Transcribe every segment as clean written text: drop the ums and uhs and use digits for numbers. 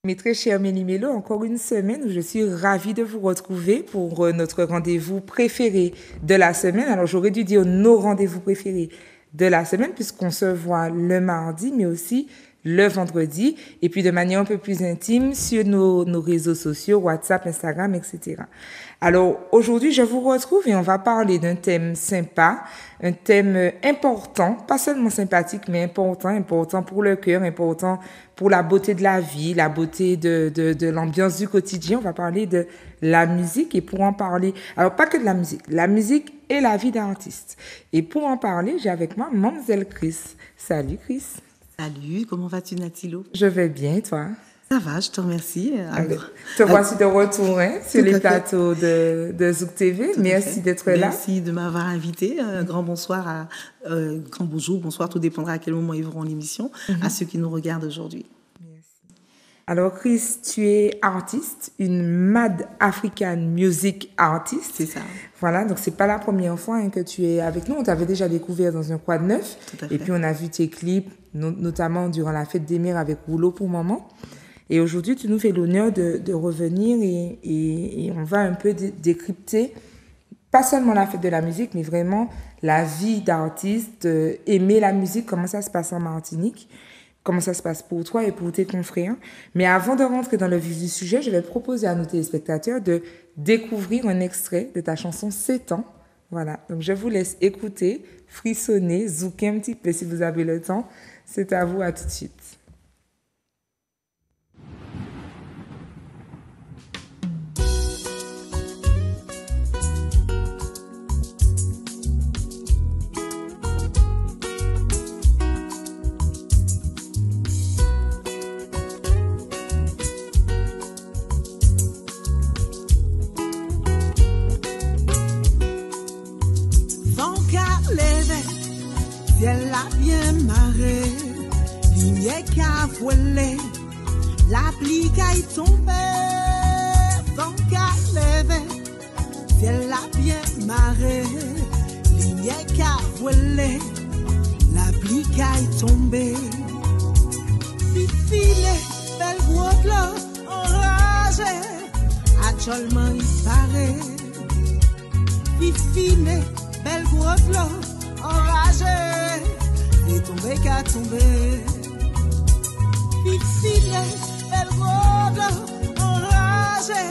Mes très chers Méli-Mélo, encore une semaine où je suis ravie de vous retrouver pour notre rendez-vous préféré de la semaine. Alors, j'aurais dû dire nos rendez-vous préférés de la semaine puisqu'on se voit le mardi, mais aussi le vendredi, et puis de manière un peu plus intime sur nos réseaux sociaux, WhatsApp, Instagram, etc. Alors, aujourd'hui, je vous retrouve et on va parler d'un thème sympa, un thème important, pas seulement sympathique, mais important pour le cœur, important pour la beauté de la vie, la beauté de l'ambiance du quotidien. On va parler de la musique et pour en parler, alors pas que de la musique et la vie d'artiste. Et pour en parler, j'ai avec moi Mademoiselle Chris. Salut Chris. Salut, comment vas-tu Natilo? Je vais bien, toi? Ça va, je te remercie. Te voici de retour sur les plateaux de Zouk TV. Merci d'être là. Merci de m'avoir invité. Grand bonsoir, grand bonjour, bonsoir, tout dépendra à quel moment ils verront l'émission, à ceux qui nous regardent aujourd'hui. Alors Chris, tu es artiste, une Mad African Music Artist. C'est ça. Voilà, donc c'est pas la première fois que tu es avec nous. On t'avait déjà découvert dans un quad neuf. Et puis on a vu tes clips, notamment durant la fête des mères avec Rouleau pour Maman. Et aujourd'hui, tu nous fais l'honneur de revenir et on va un peu décrypter, pas seulement la fête de la musique, mais vraiment la vie d'artiste, aimer la musique, comment ça se passe en Martinique. Comment ça se passe pour toi et pour tes confrères. Mais avant de rentrer dans le vif du sujet, je vais proposer à nos téléspectateurs de découvrir un extrait de ta chanson 7 ans. Voilà, donc je vous laisse écouter, frissonner, zouker un petit peu si vous avez le temps. C'est à vous, à tout de suite. Ciel a bien marré, lumière qu'a volé, la pluie qu'a tombé, vent qu'a levé. Ciel a bien marré, lumière qu'a volé, la pluie qu'a tombé. Fifile, belle gros l'eau, enragé, actuellement il paraît. Fifile, belle gros l'eau, enragé, et tombé qu'à tomber. Fifile, belle robe, enragé,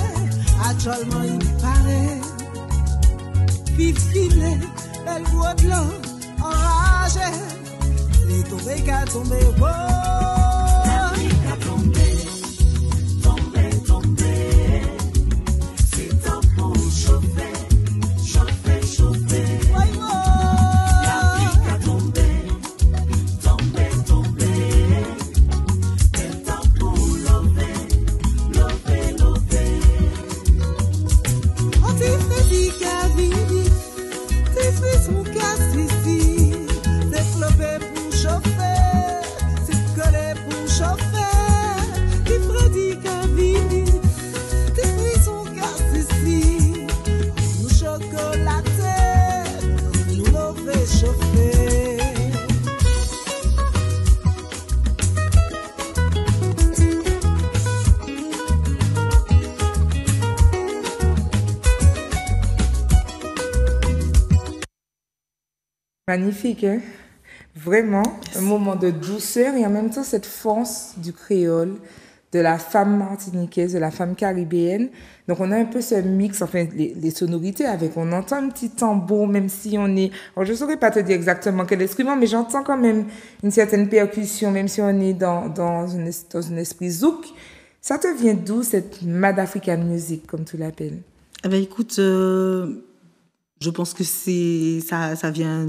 actuellement il paraît. Fifile, belle robe, enragé, et tombé qu'à tomber. Oh, la pluie qu'à tomber, tomber, tomber. C'est temps pour chauffer, chauffer, chauffer. Magnifique, hein? Vraiment, un moment de douceur et en même temps cette force du créole, de la femme martiniquaise, de la femme caribéenne. Donc on a un peu ce mix, enfin les sonorités avec, on entend un petit tambour même si on est... Alors je ne saurais pas te dire exactement quel instrument, mais j'entends quand même une certaine percussion, même si on est dans un esprit zouk. Ça te vient d'où cette Mad African Music, comme tu l'appelles? Eh bien, écoute, je pense que ça vient...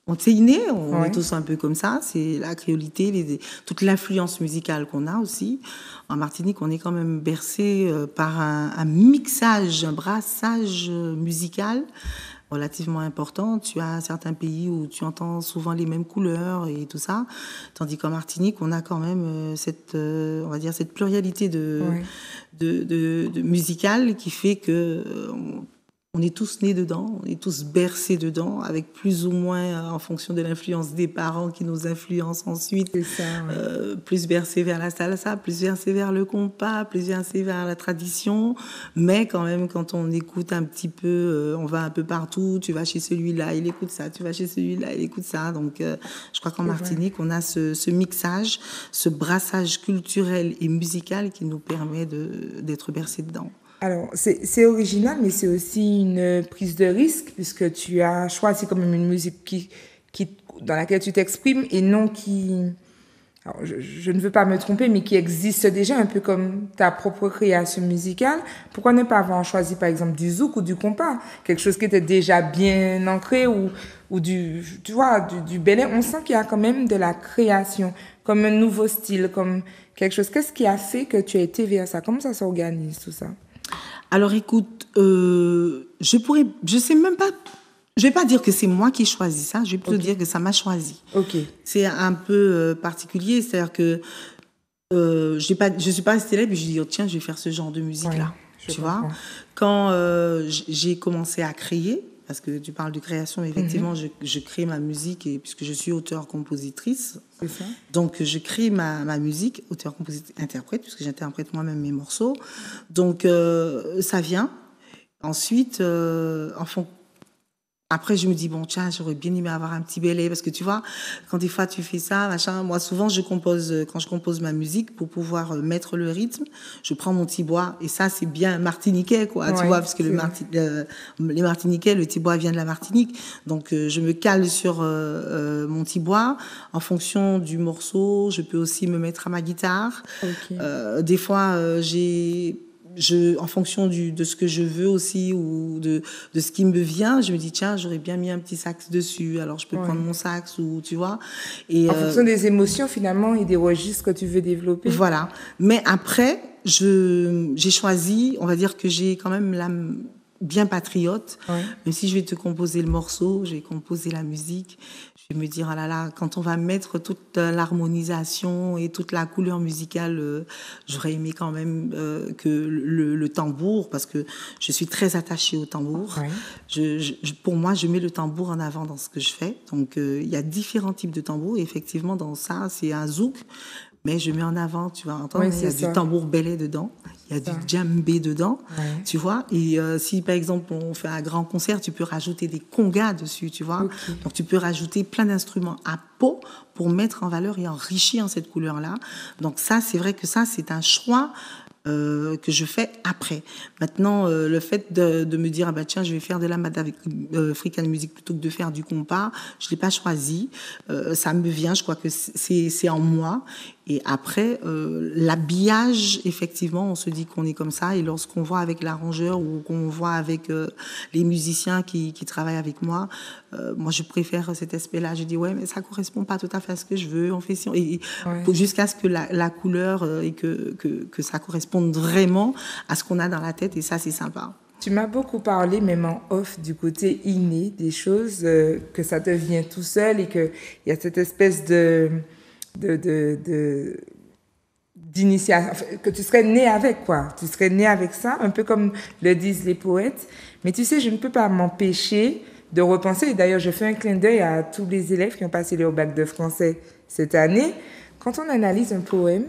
On est inné, on est tous un peu comme ça. C'est la créolité, toute l'influence musicale qu'on a aussi. En Martinique, on est quand même bercé par un mixage, un brassage musical relativement important. Tu as certains pays où tu entends souvent les mêmes couleurs et tout ça, tandis qu'en Martinique, on a quand même cette pluralité de musicale qui fait que on est tous nés dedans, on est tous bercés dedans, avec plus ou moins, en fonction de l'influence des parents qui nous influencent ensuite, C'est ça, ouais. plus bercés vers la salsa, plus bercés vers le compas, plus bercés vers la tradition. Mais quand même, quand on écoute un petit peu, on va un peu partout, tu vas chez celui-là, il écoute ça, tu vas chez celui-là, il écoute ça. Donc, je crois qu'en Martinique, on a ce mixage, ce brassage culturel et musical qui nous permet d'être bercés dedans. Alors, c'est original, mais c'est aussi une prise de risque, puisque tu as choisi quand même une musique dans laquelle tu t'exprimes et non qui... Alors, je ne veux pas me tromper, mais qui existe déjà, un peu comme ta propre création musicale. Pourquoi ne pas avoir choisi, par exemple, du zouk ou du compas? Quelque chose qui était déjà bien ancré ou tu vois, du belé. On sent qu'il y a quand même de la création, comme un nouveau style, comme quelque chose. Qu'est-ce qui a fait que tu as été vers ça? Comment ça s'organise, tout ça? Alors écoute, je sais même pas, je vais pas dire que c'est moi qui choisis ça, je vais plutôt dire que ça m'a choisi. Ok. C'est un peu particulier, c'est-à-dire que je suis pas restée là et puis je dis tiens, je vais faire ce genre de musique-là, tu vois. Quand j'ai commencé à créer, parce que tu parles de création, effectivement, je crée ma musique et puisque je suis auteure-compositrice. C'est ça. Donc, je crée ma musique, auteure-compositrice-interprète, puisque j'interprète moi-même mes morceaux. Donc, ça vient. Ensuite, après, je me dis, bon, tiens, j'aurais bien aimé avoir un petit belay, parce que tu vois, quand des fois tu fais ça, machin, moi, souvent, quand je compose ma musique, pour pouvoir mettre le rythme, je prends mon tibois, et ça, c'est bien martiniquais, quoi, tu vois, parce que les Martiniquais, le tibois vient de la Martinique, donc je me cale sur mon tibois, en fonction du morceau, je peux aussi me mettre à ma guitare. Okay. Des fois, en fonction de ce que je veux aussi ou de ce qui me vient, je me dis tiens, j'aurais bien mis un petit sax dessus, alors je peux prendre mon sax ou tu vois. Et en fonction des émotions finalement et des registres que tu veux développer. Voilà. Mais après, j'ai choisi, on va dire que j'ai quand même l'âme bien patriote. Même si je vais te composer le morceau, je vais composer la musique, je vais me dire, ah là là, quand on va mettre toute l'harmonisation et toute la couleur musicale, j'aurais aimé quand même que le tambour, parce que je suis très attachée au tambour. Pour moi, je mets le tambour en avant dans ce que je fais. Donc, il y a différents types de tambours. Et effectivement, dans ça, c'est un zouk. Mais je mets en avant, tu vas entendre, il y a du tambour belé dedans, il y a du djembé dedans, tu vois. Et si, par exemple, on fait un grand concert, tu peux rajouter des congas dessus, tu vois. Okay. Donc, tu peux rajouter plein d'instruments à peau pour mettre en valeur et enrichir cette couleur-là. Donc, ça, c'est vrai que ça, c'est un choix que je fais après. Maintenant, le fait de me dire, ah bah tiens, je vais faire de la mad avec African Music plutôt que de faire du compas, je l'ai pas choisi. Ça me vient, je crois que c'est en moi. Et après, l'habillage, effectivement, on se dit qu'on est comme ça. Et lorsqu'on voit avec l'arrangeur ou qu'on voit avec les musiciens qui travaillent avec moi, moi, je préfère cet aspect-là. Je dis, ouais, mais ça correspond pas tout à fait à ce que je veux. On fait jusqu'à ce que la couleur et que ça corresponde vraiment à ce qu'on a dans la tête. Et ça, c'est sympa. Tu m'as beaucoup parlé, même en off, du côté inné des choses, que ça te vient tout seul et qu'il y a cette espèce d'initiation, que tu serais né avec, quoi. Tu serais né avec ça, un peu comme le disent les poètes. Mais tu sais, je ne peux pas m'empêcher de repenser, et d'ailleurs, je fais un clin d'œil à tous les élèves qui ont passé leur bac de français cette année. Quand on analyse un poème,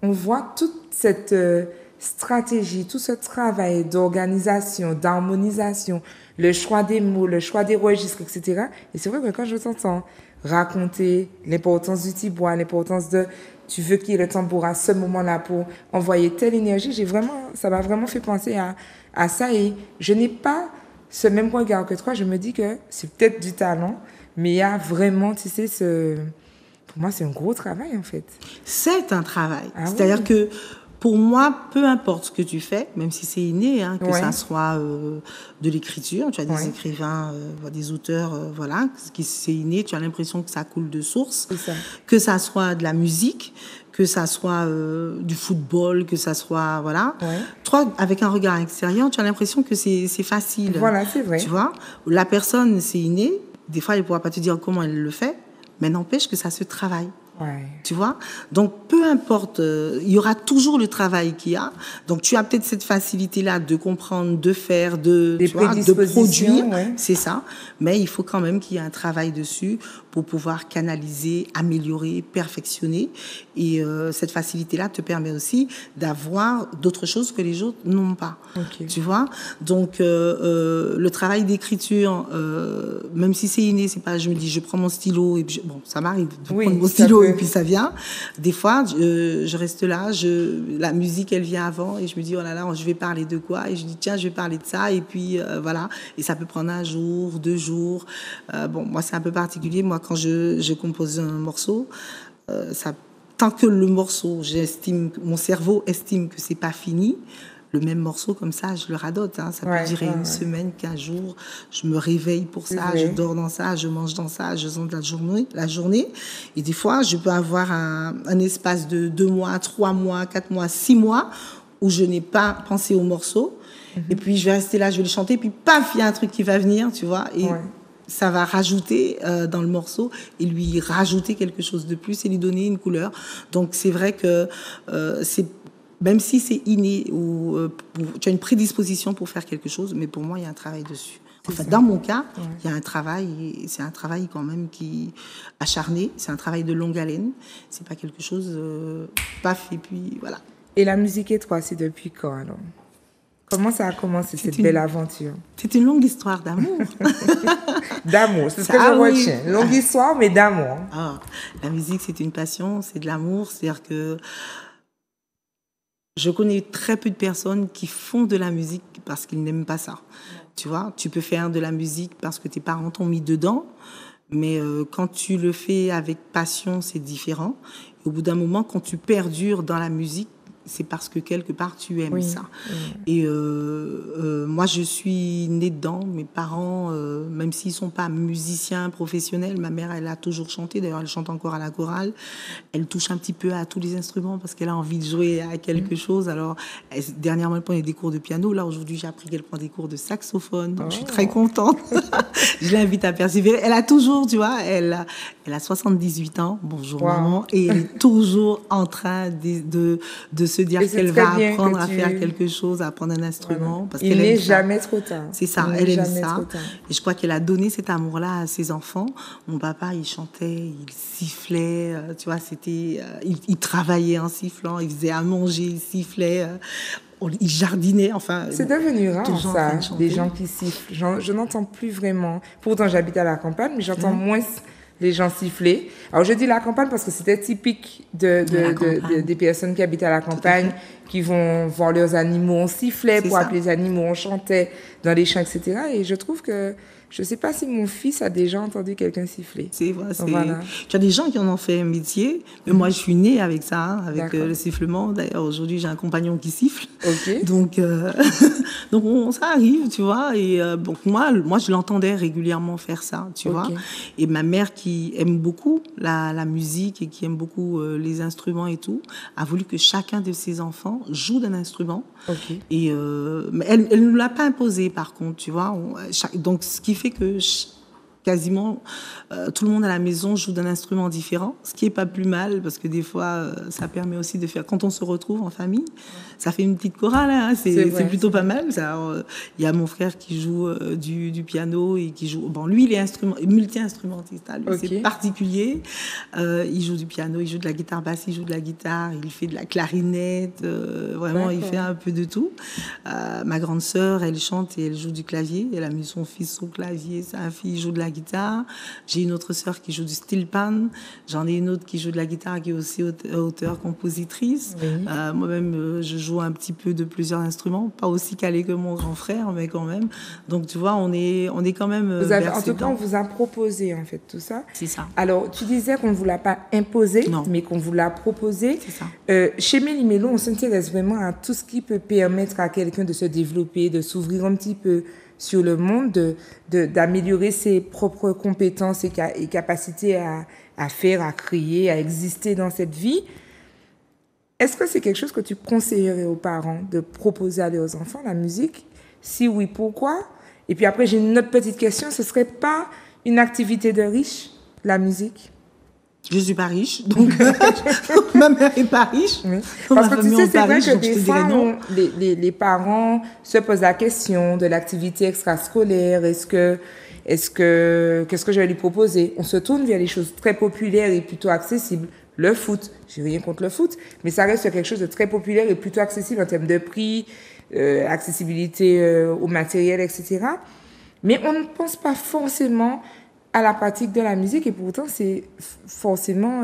on voit toute cette stratégie, tout ce travail d'organisation, d'harmonisation, le choix des mots, le choix des registres, etc. Et c'est vrai que quand je t'entends raconter l'importance du tibois, l'importance de tu veux qu'il y ait le tambour à ce moment-là pour envoyer telle énergie, ça m'a vraiment fait penser à ça. Et je n'ai pas ce même regard que toi. Je me dis que c'est peut-être du talent, mais il y a vraiment, tu sais, pour moi, c'est un gros travail, en fait. C'est un travail. C'est-à-dire que pour moi, peu importe ce que tu fais, même si c'est inné, hein, que ça soit de l'écriture, tu as des écrivains, des auteurs, voilà, c'est inné, tu as l'impression que ça coule de source, que ça soit de la musique, que ça soit du football, que ça soit, voilà. Toi, avec un regard extérieur, tu as l'impression que c'est facile. Voilà, c'est vrai. Tu vois, la personne, c'est inné, des fois, elle ne pourra pas te dire comment elle le fait, mais n'empêche que ça se travaille. Ouais. Tu vois? Donc, peu importe, il y aura toujours le travail qu'il y a. Donc, tu as peut-être cette facilité-là de comprendre, de faire, Des tu vois, de prédispositions, produire. ouais. C'est ça. Mais il faut quand même qu'il y ait un travail dessus pour pouvoir canaliser, améliorer, perfectionner. Et cette facilité-là te permet aussi d'avoir d'autres choses que les autres n'ont pas. Ok. Tu vois? Donc, le travail d'écriture, même si c'est inné, c'est pas, je me dis, je prends mon stylo et puis bon, ça m'arrive de Oui, prendre mon ça stylo peut. et puis ça vient. Des fois, je reste là, la musique, elle vient avant et je me dis, oh là là, je vais parler de quoi? Et je dis, tiens, je vais parler de ça. Et puis, voilà. Et ça peut prendre 1 jour, 2 jours. Bon, moi, c'est un peu particulier. Moi, quand je compose un morceau, tant que le morceau, mon cerveau estime que c'est pas fini, le même morceau comme ça, je le radote. Hein. Ça peut durer une semaine, 15 jours. Je me réveille pour ça, je dors dans ça, je mange dans ça, je sens la journée. Et des fois, je peux avoir un espace de 2 mois, 3 mois, 4 mois, 6 mois où je n'ai pas pensé au morceau. Et puis, je vais rester là, je vais le chanter. Puis, paf, il y a un truc qui va venir, tu vois. Et ça va rajouter dans le morceau et lui rajouter quelque chose de plus et lui donner une couleur. Donc, c'est vrai que même si c'est inné ou tu as une prédisposition pour faire quelque chose, mais pour moi, il y a un travail dessus. Enfin, dans mon cas, il y a un travail, et c'est un travail quand même qui acharné, c'est un travail de longue haleine. C'est pas quelque chose, paf, et puis voilà. Et la musique et toi, c'est depuis quand alors? Comment ça a commencé cette belle aventure? C'est une longue histoire d'amour. D'amour, c'est ce que je retiens. Longue histoire, mais d'amour. Ah, la musique, c'est une passion, c'est de l'amour. C'est-à-dire que je connais très peu de personnes qui font de la musique parce qu'ils n'aiment pas ça. Tu vois, tu peux faire de la musique parce que tes parents t'ont mis dedans, mais quand tu le fais avec passion, c'est différent. Et au bout d'un moment, quand tu perdures dans la musique, c'est parce que quelque part tu aimes ça. Et moi, je suis née dedans. Mes parents, même s'ils sont pas musiciens professionnels, ma mère, elle a toujours chanté. D'ailleurs, elle chante encore à la chorale. Elle touche un petit peu à tous les instruments parce qu'elle a envie de jouer à quelque chose. Alors, dernièrement, elle prenait des cours de piano. Là, aujourd'hui, j'ai appris qu'elle prend des cours de saxophone. Donc, je suis très contente. Je l'invite à persévérer. Elle a toujours, tu vois, elle a 78 ans. Bonjour, maman. Et elle est toujours en train de se dire qu'elle va apprendre à faire quelque chose, à apprendre un instrument. Parce il n'est jamais trop tard. C'est ça, elle aime ça. Et je crois qu'elle a donné cet amour-là à ses enfants. Mon papa, il chantait, il sifflait, tu vois, c'était, il travaillait en sifflant, il faisait à manger, il sifflait. Il jardinait, enfin... C'est devenu rare, ça, des gens qui sifflent. Je n'entends plus vraiment. Pourtant, j'habite à la campagne, mais j'entends moins les gens siffler. Alors, je dis la campagne parce que c'était typique des personnes qui habitent à la campagne, qui vont voir leurs animaux. On sifflait pour appeler les animaux, on chantait dans les champs, etc. Et je trouve que... Je ne sais pas si mon fils a déjà entendu quelqu'un siffler. C'est vrai. Voilà. Tu as des gens qui en ont fait un métier, mais moi, je suis née avec ça, hein, avec le sifflement. D'ailleurs, aujourd'hui, j'ai un compagnon qui siffle. Okay. Donc, ça arrive, tu vois. Et donc, moi, je l'entendais régulièrement faire ça, tu vois. Et ma mère, qui aime beaucoup la musique et qui aime beaucoup les instruments et tout, a voulu que chacun de ses enfants joue d'un instrument. Et mais elle ne nous l'a pas imposé, par contre, tu vois. Donc, ce qui fait que quasiment tout le monde à la maison joue d'un instrument différent, ce qui est pas plus mal parce que des fois ça permet aussi de faire, quand on se retrouve en famille, ça fait une petite chorale, hein, c'est plutôt pas mal. Il y a mon frère qui joue du piano et qui joue, bon lui il est multi-instrumentiste, hein, lui c'est particulier, il joue du piano, il joue de la guitare basse, il joue de la guitare, il fait de la clarinette, vraiment il fait un peu de tout. Ma grande sœur, elle chante et elle joue du clavier, elle a mis son fils au clavier, sa fille joue de la guitare. J'ai une autre sœur qui joue du steel pan. J'en ai une autre qui joue de la guitare, qui est aussi auteure-compositrice. Moi-même, je joue un petit peu de plusieurs instruments, pas aussi calé que mon grand frère, mais quand même. Donc, tu vois, on est quand même en tout cas, on vous a proposé, en fait, tout ça. C'est ça. Alors, tu disais qu'on ne vous l'a pas imposé, mais qu'on vous l'a proposé. C'est ça. Chez Méli-Mélo, on s'intéresse vraiment à tout ce qui peut permettre à quelqu'un de se développer, de s'ouvrir un petit peu sur le monde, d'améliorer ses propres compétences et capacités à faire, à créer, à exister dans cette vie. Est-ce que c'est quelque chose que tu conseillerais aux parents de proposer à leurs enfants, la musique? Si oui, pourquoi? Et puis après, j'ai une autre petite question. Ce ne serait pas une activité de riche, la musique? Je suis pas riche, donc ma mère est pas riche. Oui. Ma Parce que tu famille sais, est c'est pas vrai riche, que donc je des te fois, dirais non. les parents se posent la question de l'activité extrascolaire. Qu'est-ce que je vais lui proposer? On se tourne vers les choses très populaires et plutôt accessibles. Le foot, j'ai rien contre le foot, mais ça reste quelque chose de très populaire et plutôt accessible en termes de prix, accessibilité au matériel, etc. Mais on ne pense pas forcément à la pratique de la musique et pourtant c'est forcément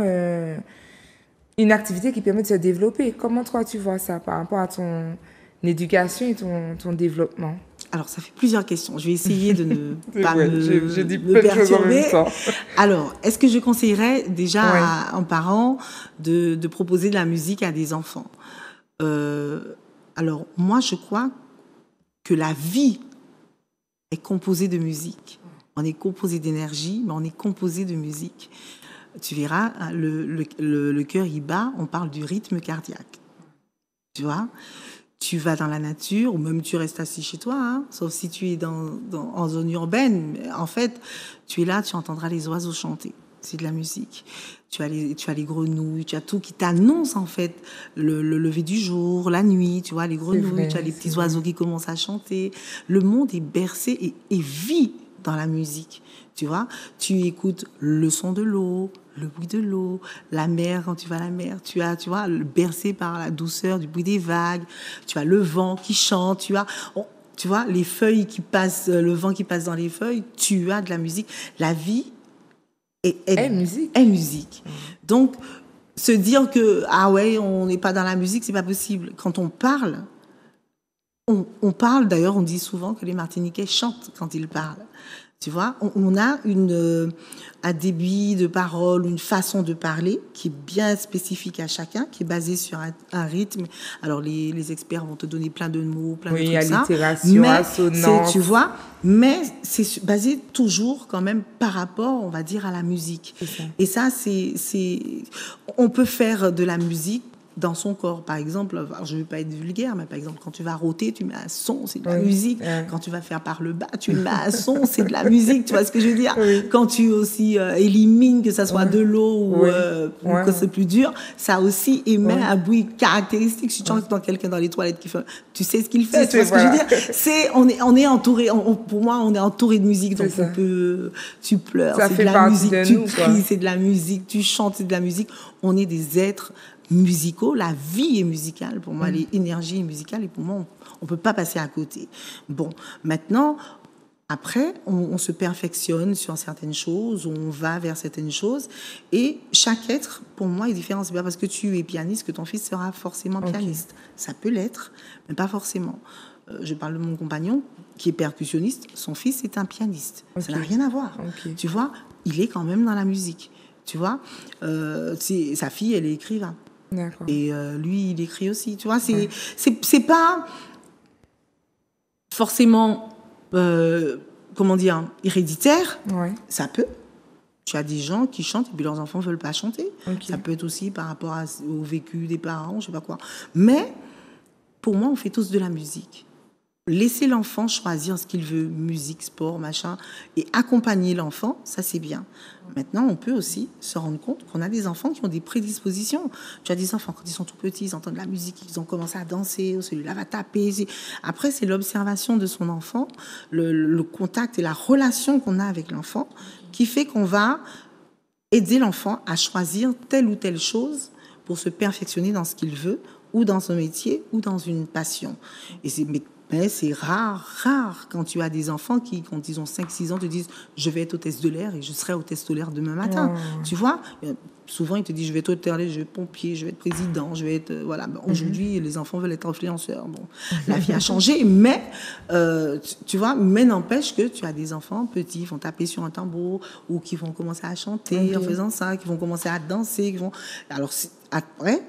une activité qui permet de se développer. Comment toi tu vois ça par rapport à ton éducation et ton développement? Alors, ça fait plusieurs questions. Je vais essayer de ne pas Ouais, me, j'ai dit me plein de choses en perturber. même temps. Alors, est-ce que je conseillerais déjà Ouais. aux parents de proposer de la musique à des enfants? Alors, moi, je crois que la vie est composée de musique. On est composé d'énergie, mais on est composé de musique. Tu verras, hein, le cœur, il bat, on parle du rythme cardiaque. Tu vois? Tu vas dans la nature, ou même tu restes assis chez toi, hein, sauf si tu es en zone urbaine. En fait, tu es là, tu entendras les oiseaux chanter. C'est de la musique. Tu as les grenouilles, tu as tout qui t'annonce en fait le lever du jour, la nuit, tu vois, les grenouilles, vrai, tu as les c'est petits oiseaux qui commencent à chanter. Le monde est bercé et vit dans la musique. Tu vois, tu écoutes le son de l'eau, le bruit de l'eau, la mer, quand tu vas à la mer, tu vois, bercé par la douceur du bruit des vagues, tu as le vent qui chante, tu vois, les feuilles qui passent, le vent qui passe dans les feuilles, tu as de la musique. La vie est musique. est musique. Donc, se dire que, ah ouais, on n'est pas dans la musique, c'est pas possible. Quand on parle, on parle, d'ailleurs, on dit souvent que les Martiniquais chantent quand ils parlent. Tu vois, on a un débit de parole, une façon de parler qui est bien spécifique à chacun, qui est basée sur un rythme. Alors, les experts vont te donner plein de mots, plein de trucs ça. Allitération, assonance. Tu vois, mais c'est basé toujours quand même par rapport, on va dire, à la musique. Et ça, on peut faire de la musique dans son corps. Par exemple, alors je ne veux pas être vulgaire, mais par exemple, quand tu vas rôter, tu mets un son, c'est de la musique. Quand tu vas faire par le bas, tu mets un son, c'est de la musique. Tu vois ce que je veux dire? Quand tu aussi élimines, que ça soit de l'eau ou que c'est plus dur, ça aussi émet un bruit caractéristique. Si tu entends quelqu'un dans les toilettes qui fait, tu sais ce qu'il fait. Tu vois ce que je veux dire? On est entouré, pour moi, on est entouré de musique. Donc tu pleures, c'est de la musique. Tu cries, c'est de la musique. Tu chantes, c'est de la musique. On est des êtres musicaux, la vie est musicale pour moi, l'énergie est musicale et pour moi on peut pas passer à côté. Bon, maintenant après on se perfectionne sur certaines choses, on va vers certaines choses et chaque être pour moi est différent. C'est pas parce que tu es pianiste que ton fils sera forcément pianiste. Ça peut l'être, mais pas forcément. Je parle de mon compagnon qui est percussionniste, son fils est un pianiste. Ça n'a rien à voir. Tu vois, il est quand même dans la musique. Tu vois, sa fille elle est écrivain. D'accord. Et lui, il écrit aussi. Tu vois, c'est pas forcément, comment dire, héréditaire. Ça peut. Tu as des gens qui chantent et puis leurs enfants ne veulent pas chanter. Ça peut être aussi par rapport au vécu des parents, je sais pas quoi. Mais pour moi, on fait tous de la musique. Laisser l'enfant choisir ce qu'il veut, musique, sport, machin, et accompagner l'enfant, ça c'est bien. Maintenant, on peut aussi se rendre compte qu'on a des enfants qui ont des prédispositions. Tu as des enfants, quand ils sont tout petits, ils entendent de la musique, ils ont commencé à danser, celui-là va taper. Après, c'est l'observation de son enfant, le contact et la relation qu'on a avec l'enfant qui fait qu'on va aider l'enfant à choisir telle ou telle chose pour se perfectionner dans ce qu'il veut, ou dans son métier, ou dans une passion. Mais c'est rare quand tu as des enfants qui, quand ils ont 5-6 ans, te disent « je vais être hôtesse de l'air et je serai hôtesse de l'air demain matin ». Tu vois, souvent, ils te disent « je vais être hôtesse de l'air, je vais être pompier, je vais être président, je vais être… » Voilà. Aujourd'hui, les enfants veulent être influenceurs. Bon, la vie a changé, mais tu vois, mais n'empêche que tu as des enfants petits, ils vont taper sur un tambour ou qui vont commencer à chanter en faisant ça, qui vont commencer à danser. Qui vont… Alors, après,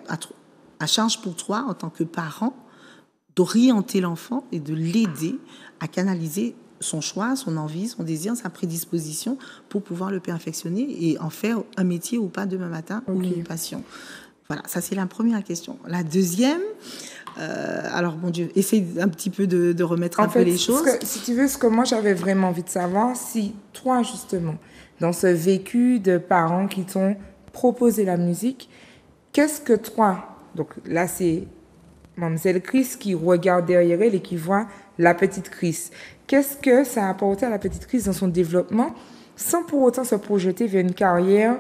à charge pour toi, en tant que parent, d'orienter l'enfant et de l'aider à canaliser son choix, son envie, son désir, sa prédisposition pour pouvoir le perfectionner et en faire un métier ou pas demain matin ou une passion. Voilà, ça c'est la première question. La deuxième, alors mon Dieu, essaye un petit peu de remettre un peu les choses. Si tu veux, ce que moi j'avais vraiment envie de savoir, si toi justement, dans ce vécu de parents qui t'ont proposer la musique, qu'est-ce que toi, donc là c'est Mademoiselle Chris qui regarde derrière elle et qui voit la petite Chris. Qu'est-ce que ça a apporté à la petite Chris dans son développement sans pour autant se projeter vers une carrière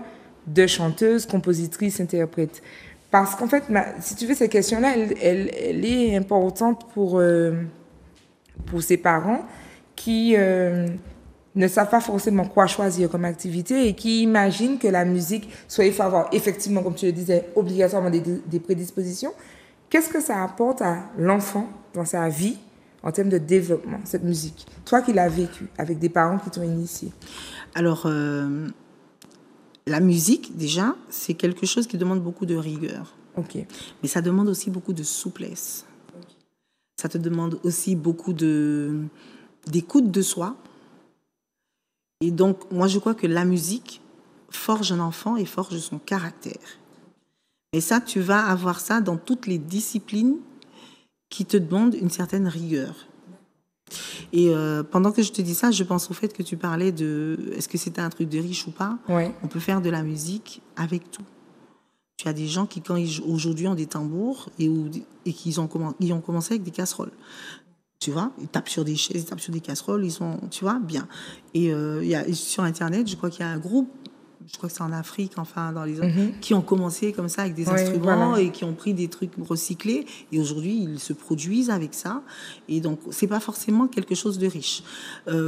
de chanteuse, compositrice, interprète? Parce qu'en fait, si tu veux, cette question-là, elle est importante pour ses parents qui ne savent pas forcément quoi choisir comme activité et qui imaginent que la musique, soit il faut avoir effectivement, comme tu le disais, obligatoirement des prédispositions. Qu'est-ce que ça apporte à l'enfant dans sa vie en termes de développement, cette musique? Toi qui l'as vécu avec des parents qui t'ont initié. Alors, la musique, déjà, c'est quelque chose qui demande beaucoup de rigueur. Ok. Mais ça demande aussi beaucoup de souplesse. Ça te demande aussi beaucoup d'écoute de soi. Et donc, moi, je crois que la musique forge un enfant et forge son caractère. Et ça, tu vas avoir ça dans toutes les disciplines qui te demandent une certaine rigueur. Et pendant que je te dis ça, je pense au fait que tu parlais de est-ce que c'était un truc de riche ou pas. Ouais. On peut faire de la musique avec tout. Tu as des gens qui, quand aujourd'hui, ont des tambours et qu'ils ont commencé avec des casseroles. Tu vois, ils tapent sur des chaises, ils tapent sur des casseroles, ils sont, tu vois, bien. Et sur Internet, je crois qu'il y a un groupe, je crois que c'est en Afrique, enfin, dans les autres, qui ont commencé comme ça avec des instruments voilà. Et qui ont pris des trucs recyclés. Et aujourd'hui, ils se produisent avec ça. Et donc, c'est pas forcément quelque chose de riche.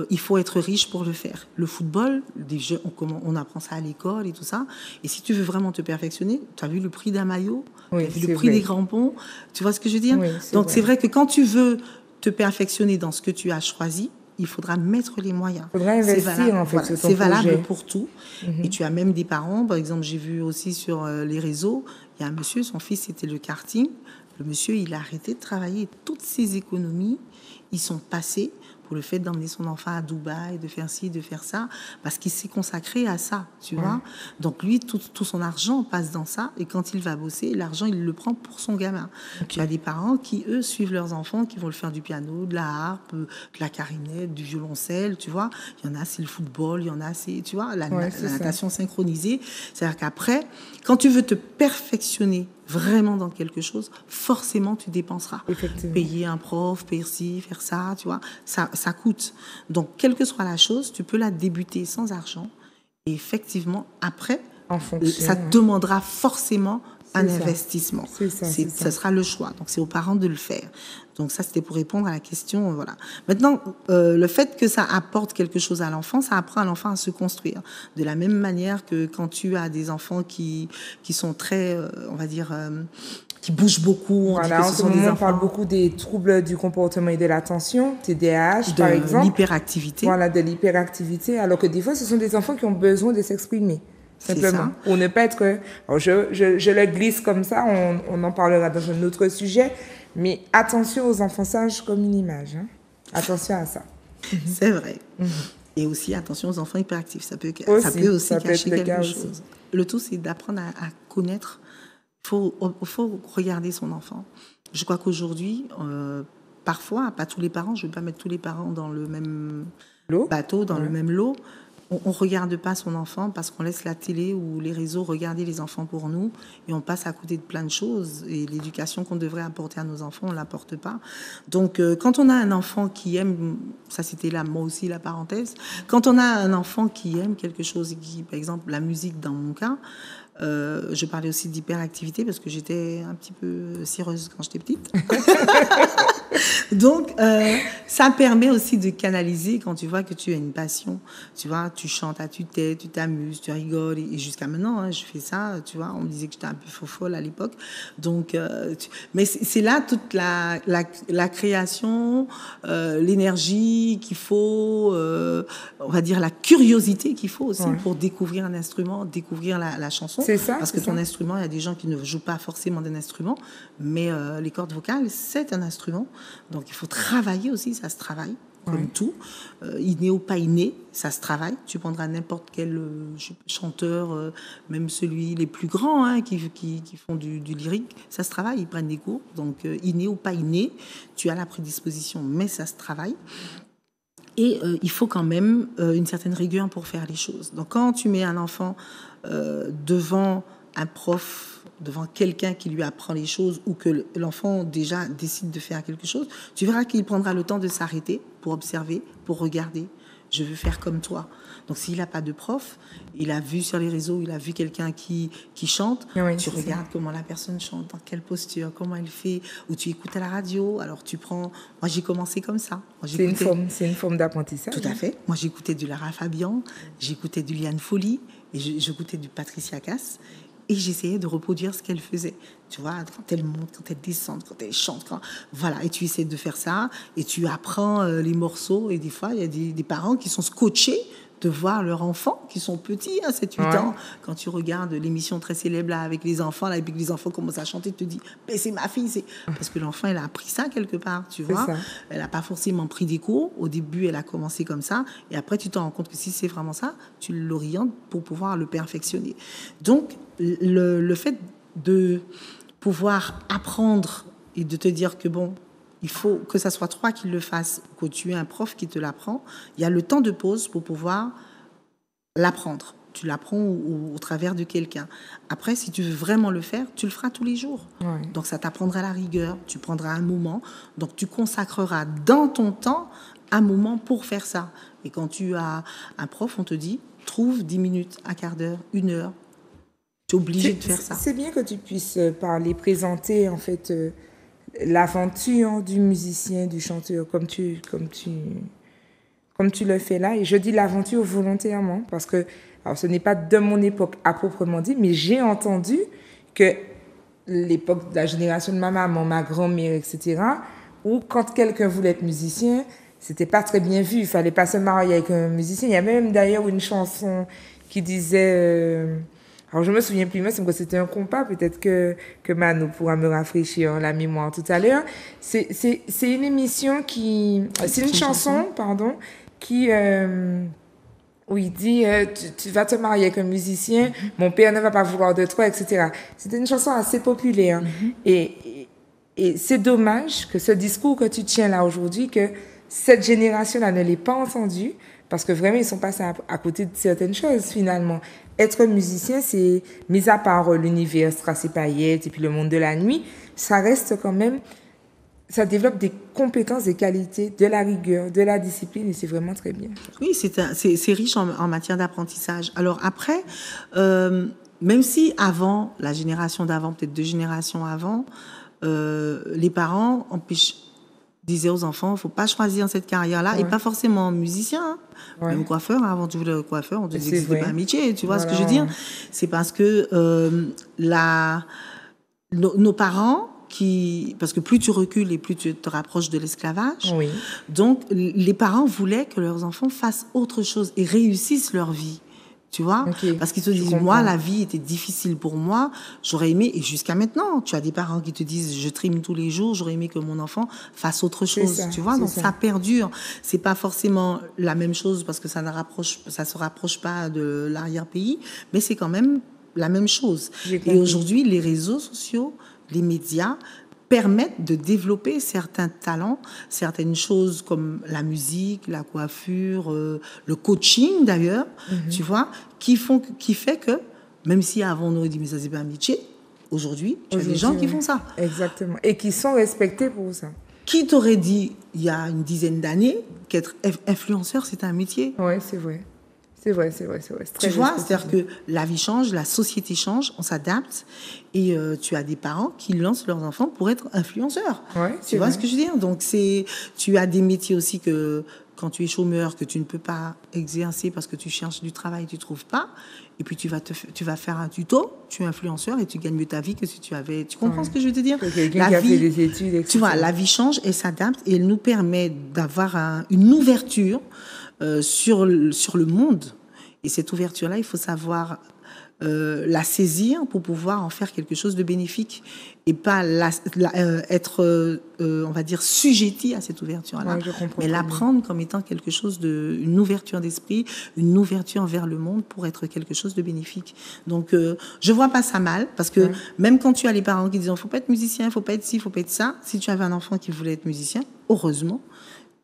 Il faut être riche pour le faire. Le football, des jeux, on apprend ça à l'école et tout ça. Et si tu veux vraiment te perfectionner, tu as vu le prix d'un maillot, tu as vu le prix des crampons. Tu vois ce que je veux dire? Oui, donc, c'est vrai que quand tu veux te perfectionner dans ce que tu as choisi, il faudra mettre les moyens. Il faudra investir, valable, en fait, voilà, sur c'est ton valable projet. pour tout. Et tu as même des parents, par exemple, j'ai vu aussi sur les réseaux, il y a un monsieur, son fils, c'était le karting. Le monsieur, il a arrêté de travailler. Toutes ses économies, ils sont passés pour le fait d'emmener son enfant à Dubaï, de faire ci, de faire ça, parce qu'il s'est consacré à ça, tu vois. Donc lui, tout son argent passe dans ça, et quand il va bosser, l'argent, il le prend pour son gamin. Tu as des parents qui, eux, suivent leurs enfants, qui vont le faire du piano, de la harpe, de la clarinette, du violoncelle, tu vois. Il y en a, c'est le football, il y en a, c'est, tu vois, la natation synchronisée. C'est-à-dire qu'après, quand tu veux te perfectionner vraiment dans quelque chose, forcément tu dépenseras. Payer un prof, payer ci, faire ça, tu vois, ça coûte. Donc, quelle que soit la chose, tu peux la débuter sans argent. Et effectivement, après, ça te demandera forcément un investissement. Ça sera le choix. Donc, c'est aux parents de le faire. Donc, ça, c'était pour répondre à la question. Voilà. Maintenant, le fait que ça apporte quelque chose à l'enfant, ça apprend à l'enfant à se construire. De la même manière que quand tu as des enfants qui sont très, on va dire, qui bougent beaucoup. Voilà, en ce moment, on parle beaucoup des troubles du comportement et de l'attention, TDAH, par exemple. De l'hyperactivité. Voilà, de l'hyperactivité. Alors que des fois, ce sont des enfants qui ont besoin de s'exprimer. Simplement. Pour ne pas être... Alors je le glisse comme ça, on en parlera dans un autre sujet. Mais attention aux enfants sages comme une image. Hein. Attention à ça. C'est vrai. Et aussi, attention aux enfants hyperactifs. Ça peut aussi cacher quelque chose. Le tout, c'est d'apprendre à connaître. Il faut regarder son enfant. Je crois qu'aujourd'hui, parfois, pas tous les parents, je ne vais pas mettre tous les parents dans le même bateau, dans le même lot. On ne regarde pas son enfant parce qu'on laisse la télé ou les réseaux regarder les enfants pour nous et on passe à côté de plein de choses. Et l'éducation qu'on devrait apporter à nos enfants, on ne l'apporte pas. Donc, quand on a un enfant qui aime, ça c'était là, moi aussi la parenthèse, quand on a un enfant qui aime quelque chose, qui, par exemple la musique dans mon cas, je parlais aussi d'hyperactivité parce que j'étais un petit peu cireuse quand j'étais petite. Donc, ça permet aussi de canaliser quand tu vois que tu as une passion. Tu vois, tu chantes à tue-tête, tu t'amuses, tu rigoles. Et jusqu'à maintenant, hein, je fais ça. Tu vois, on me disait que j'étais un peu folle à l'époque. Donc, mais c'est là toute la création, l'énergie qu'il faut, on va dire la curiosité qu'il faut aussi pour découvrir un instrument, découvrir la chanson. C'est ça. Parce que ton instrument, il y a des gens qui ne jouent pas forcément d'un instrument, mais les cordes vocales, c'est un instrument. Donc, il faut travailler aussi, ça se travaille, comme tout. Inné ou pas inné, ça se travaille. Tu prendras n'importe quel chanteur, même celui les plus grands, hein, qui font du lyrique, ça se travaille, ils prennent des cours. Donc, inné ou pas inné, tu as la prédisposition, mais ça se travaille. Et il faut quand même une certaine rigueur pour faire les choses. Donc quand tu mets un enfant devant un prof, devant quelqu'un qui lui apprend les choses, ou que l'enfant déjà décide de faire quelque chose, tu verras qu'il prendra le temps de s'arrêter pour observer, pour regarder. Je veux faire comme toi. Donc s'il n'a pas de prof, il a vu sur les réseaux, il a vu quelqu'un qui chante, Oui, tu regardes comment la personne chante, dans quelle posture, comment elle fait, ou tu écoutes à la radio, alors tu prends... Moi j'ai commencé comme ça. C'est une forme d'apprentissage. Tout à fait. Moi j'écoutais du Lara Fabian, j'écoutais du Liane Folly, et j'écoutais du Patricia Cass, et j'essayais de reproduire ce qu'elle faisait. Tu vois, quand elle monte, quand elle descend, quand elle chante. Voilà, et tu essaies de faire ça, et tu apprends les morceaux. Et des fois, il y a des parents qui sont scotchés de voir leurs enfants, qui sont petits, à 7-8 ans. Quand tu regardes l'émission très célèbre là, avec les enfants, là, et puis que les enfants commencent à chanter, tu te dis, mais c'est ma fille. Parce que l'enfant, elle a appris ça quelque part, tu vois. Elle n'a pas forcément pris des cours. Au début, elle a commencé comme ça. Et après, tu te rends compte que si c'est vraiment ça, tu l'orientes pour pouvoir le perfectionner. Donc, le fait de pouvoir apprendre et de te dire que bon, il faut que ça soit toi qui le fasses, que tu aies un prof qui te l'apprend. Il y a le temps de pause pour pouvoir l'apprendre. Tu l'apprends au travers de quelqu'un. Après, si tu veux vraiment le faire, tu le feras tous les jours. Ouais. Donc, ça t'apprendra la rigueur. Tu prendras un moment. Donc, tu consacreras dans ton temps un moment pour faire ça. Et quand tu as un prof, on te dit, trouve 10 minutes, un quart d'heure, 1 heure. Tu es obligé de faire ça. C'est bien que tu puisses parler, présenter, en fait... l'aventure du musicien, du chanteur, comme tu le fais là. Et je dis l'aventure volontairement parce que alors ce n'est pas de mon époque à proprement dit, mais j'ai entendu que l'époque de la génération de ma maman, ma grand-mère, etc., où quand quelqu'un voulait être musicien, c'était pas très bien vu. Il fallait pas se marier avec un musicien. Il y a même d'ailleurs une chanson qui disait... alors, je me souviens plus, mais c'était un compas. Peut-être que Manu pourra me rafraîchir la mémoire tout à l'heure. C'est une émission qui... C'est une chanson, pardon, qui... où il dit tu vas te marier avec un musicien, mon père ne va pas vouloir de toi, etc. C'était une chanson assez populaire. Et c'est dommage que ce discours que tu tiens là aujourd'hui, que cette génération-là ne l'ait pas entendu, parce que vraiment, ils sont passés à côté de certaines choses, finalement. Être musicien, c'est, mis à part l'univers Strass et paillettes et puis le monde de la nuit, ça reste quand même, ça développe des compétences, des qualités, de la rigueur, de la discipline, et c'est vraiment très bien. Oui, c'est riche en matière d'apprentissage. Alors après, même si avant, la génération d'avant, peut-être 2 générations avant, les parents disaient aux enfants, il ne faut pas choisir cette carrière-là, et pas forcément musicien, hein. Même coiffeur, hein, avant tu voulais coiffeur, on te disait que c'était pas un métier, tu vois ce que je veux dire? C'est parce que nos parents, parce que plus tu recules et plus tu te rapproches de l'esclavage, donc les parents voulaient que leurs enfants fassent autre chose et réussissent leur vie. Tu vois, parce qu'ils te disent, moi, la vie était difficile pour moi, j'aurais aimé, et jusqu'à maintenant, tu as des parents qui te disent, je trime tous les jours, j'aurais aimé que mon enfant fasse autre chose, tu vois, donc ça perdure. C'est pas forcément la même chose parce que ça se rapproche pas de l'arrière-pays, mais c'est quand même la même chose. Et aujourd'hui, les réseaux sociaux, les médias permettent de développer certains talents, certaines choses comme la musique, la coiffure, le coaching d'ailleurs, tu vois, qui fait que, même si avant on aurait dit mais ça c'est pas un métier, aujourd'hui, tu as des gens qui font ça. Exactement. Et qui sont respectés pour ça. Qui t'aurait dit, il y a une dizaine d'années, qu'être influenceur, c'est un métier? Oui, c'est vrai. C'est vrai. Tu vois, c'est-à-dire que la vie change, la société change, on s'adapte, et tu as des parents qui lancent leurs enfants pour être influenceurs. Tu vois ce que je veux dire? Donc tu as des métiers aussi que quand tu es chômeur, que tu ne peux pas exercer parce que tu cherches du travail, tu trouves pas, et puis tu vas faire un tuto, tu es influenceur et tu gagnes mieux ta vie que si tu avais. Tu comprends ce que je veux te dire? Quelqu'un qui a fait des études, etc. Tu vois, la vie change, elle s'adapte et elle nous permet d'avoir une ouverture sur le monde. Et cette ouverture-là, il faut savoir la saisir pour pouvoir en faire quelque chose de bénéfique et pas être, on va dire, sujetti à cette ouverture-là, mais l'apprendre comme étant quelque chose une ouverture d'esprit, une ouverture vers le monde pour être quelque chose de bénéfique. Donc, je vois pas ça mal, parce que même quand tu as les parents qui disent, faut pas être musicien, faut pas être ci, faut pas être ça, si tu avais un enfant qui voulait être musicien, heureusement,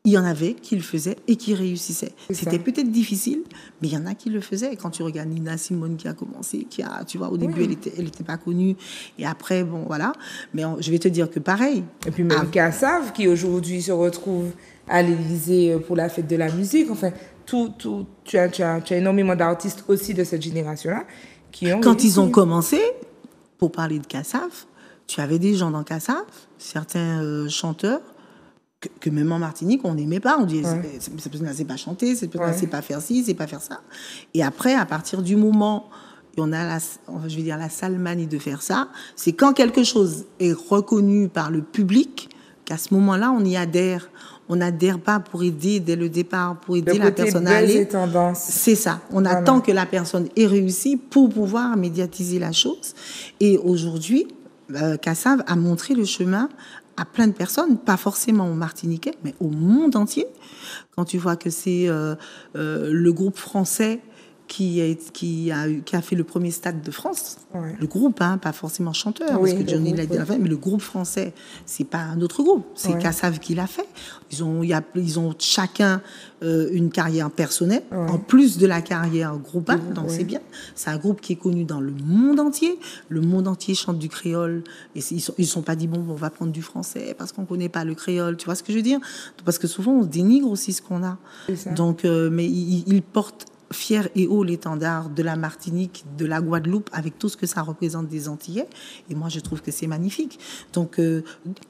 il y en avait qui le faisaient et qui réussissaient. C'était peut-être difficile, mais il y en a qui le faisaient. Et quand tu regardes Nina Simone qui a commencé, tu vois, au début, elle était pas connue. Et après, bon, voilà. Mais je vais te dire que pareil. Et puis même Kassav, qui aujourd'hui se retrouve à l'Élysée pour la fête de la musique. Enfin, tu as énormément d'artistes aussi de cette génération-là qui ont Quand ils ont commencé, pour parler de Kassav, tu avais des gens dans Kassav, certains chanteurs, que même en Martinique, on n'aimait pas. On disait, cette personne-là, c'est pas chanter, cette personne-là, c'est pas faire ci, c'est pas faire ça. Et après, à partir du moment où on a la salmanie de faire ça, c'est quand quelque chose est reconnu par le public qu'à ce moment-là, on y adhère. On n'adhère pas pour aider dès le départ, pour aider la personne à aller. C'est ça. On attend que la personne ait réussi pour pouvoir médiatiser la chose. Et aujourd'hui, Kassav a montré le chemin à plein de personnes, pas forcément aux Martiniquais, mais au monde entier. Quand tu vois que c'est le groupe français qui a fait le premier stade de France, le groupe, pas forcément chanteur, parce que Johnny l'a dit, mais le groupe français, c'est pas un autre groupe, c'est Kassav qui l'a fait. Ils ont chacun une carrière personnelle, en plus de la carrière groupale, donc c'est bien. C'est un groupe qui est connu dans le monde entier. Le monde entier chante du créole, et ils sont pas dit, bon, on va prendre du français, parce qu'on connaît pas le créole, tu vois ce que je veux dire? Parce que souvent, on dénigre aussi ce qu'on a. Donc, mais ils portent fier et haut l'étendard de la Martinique, de la Guadeloupe, avec tout ce que ça représente des Antillais. Et moi, je trouve que c'est magnifique. Donc,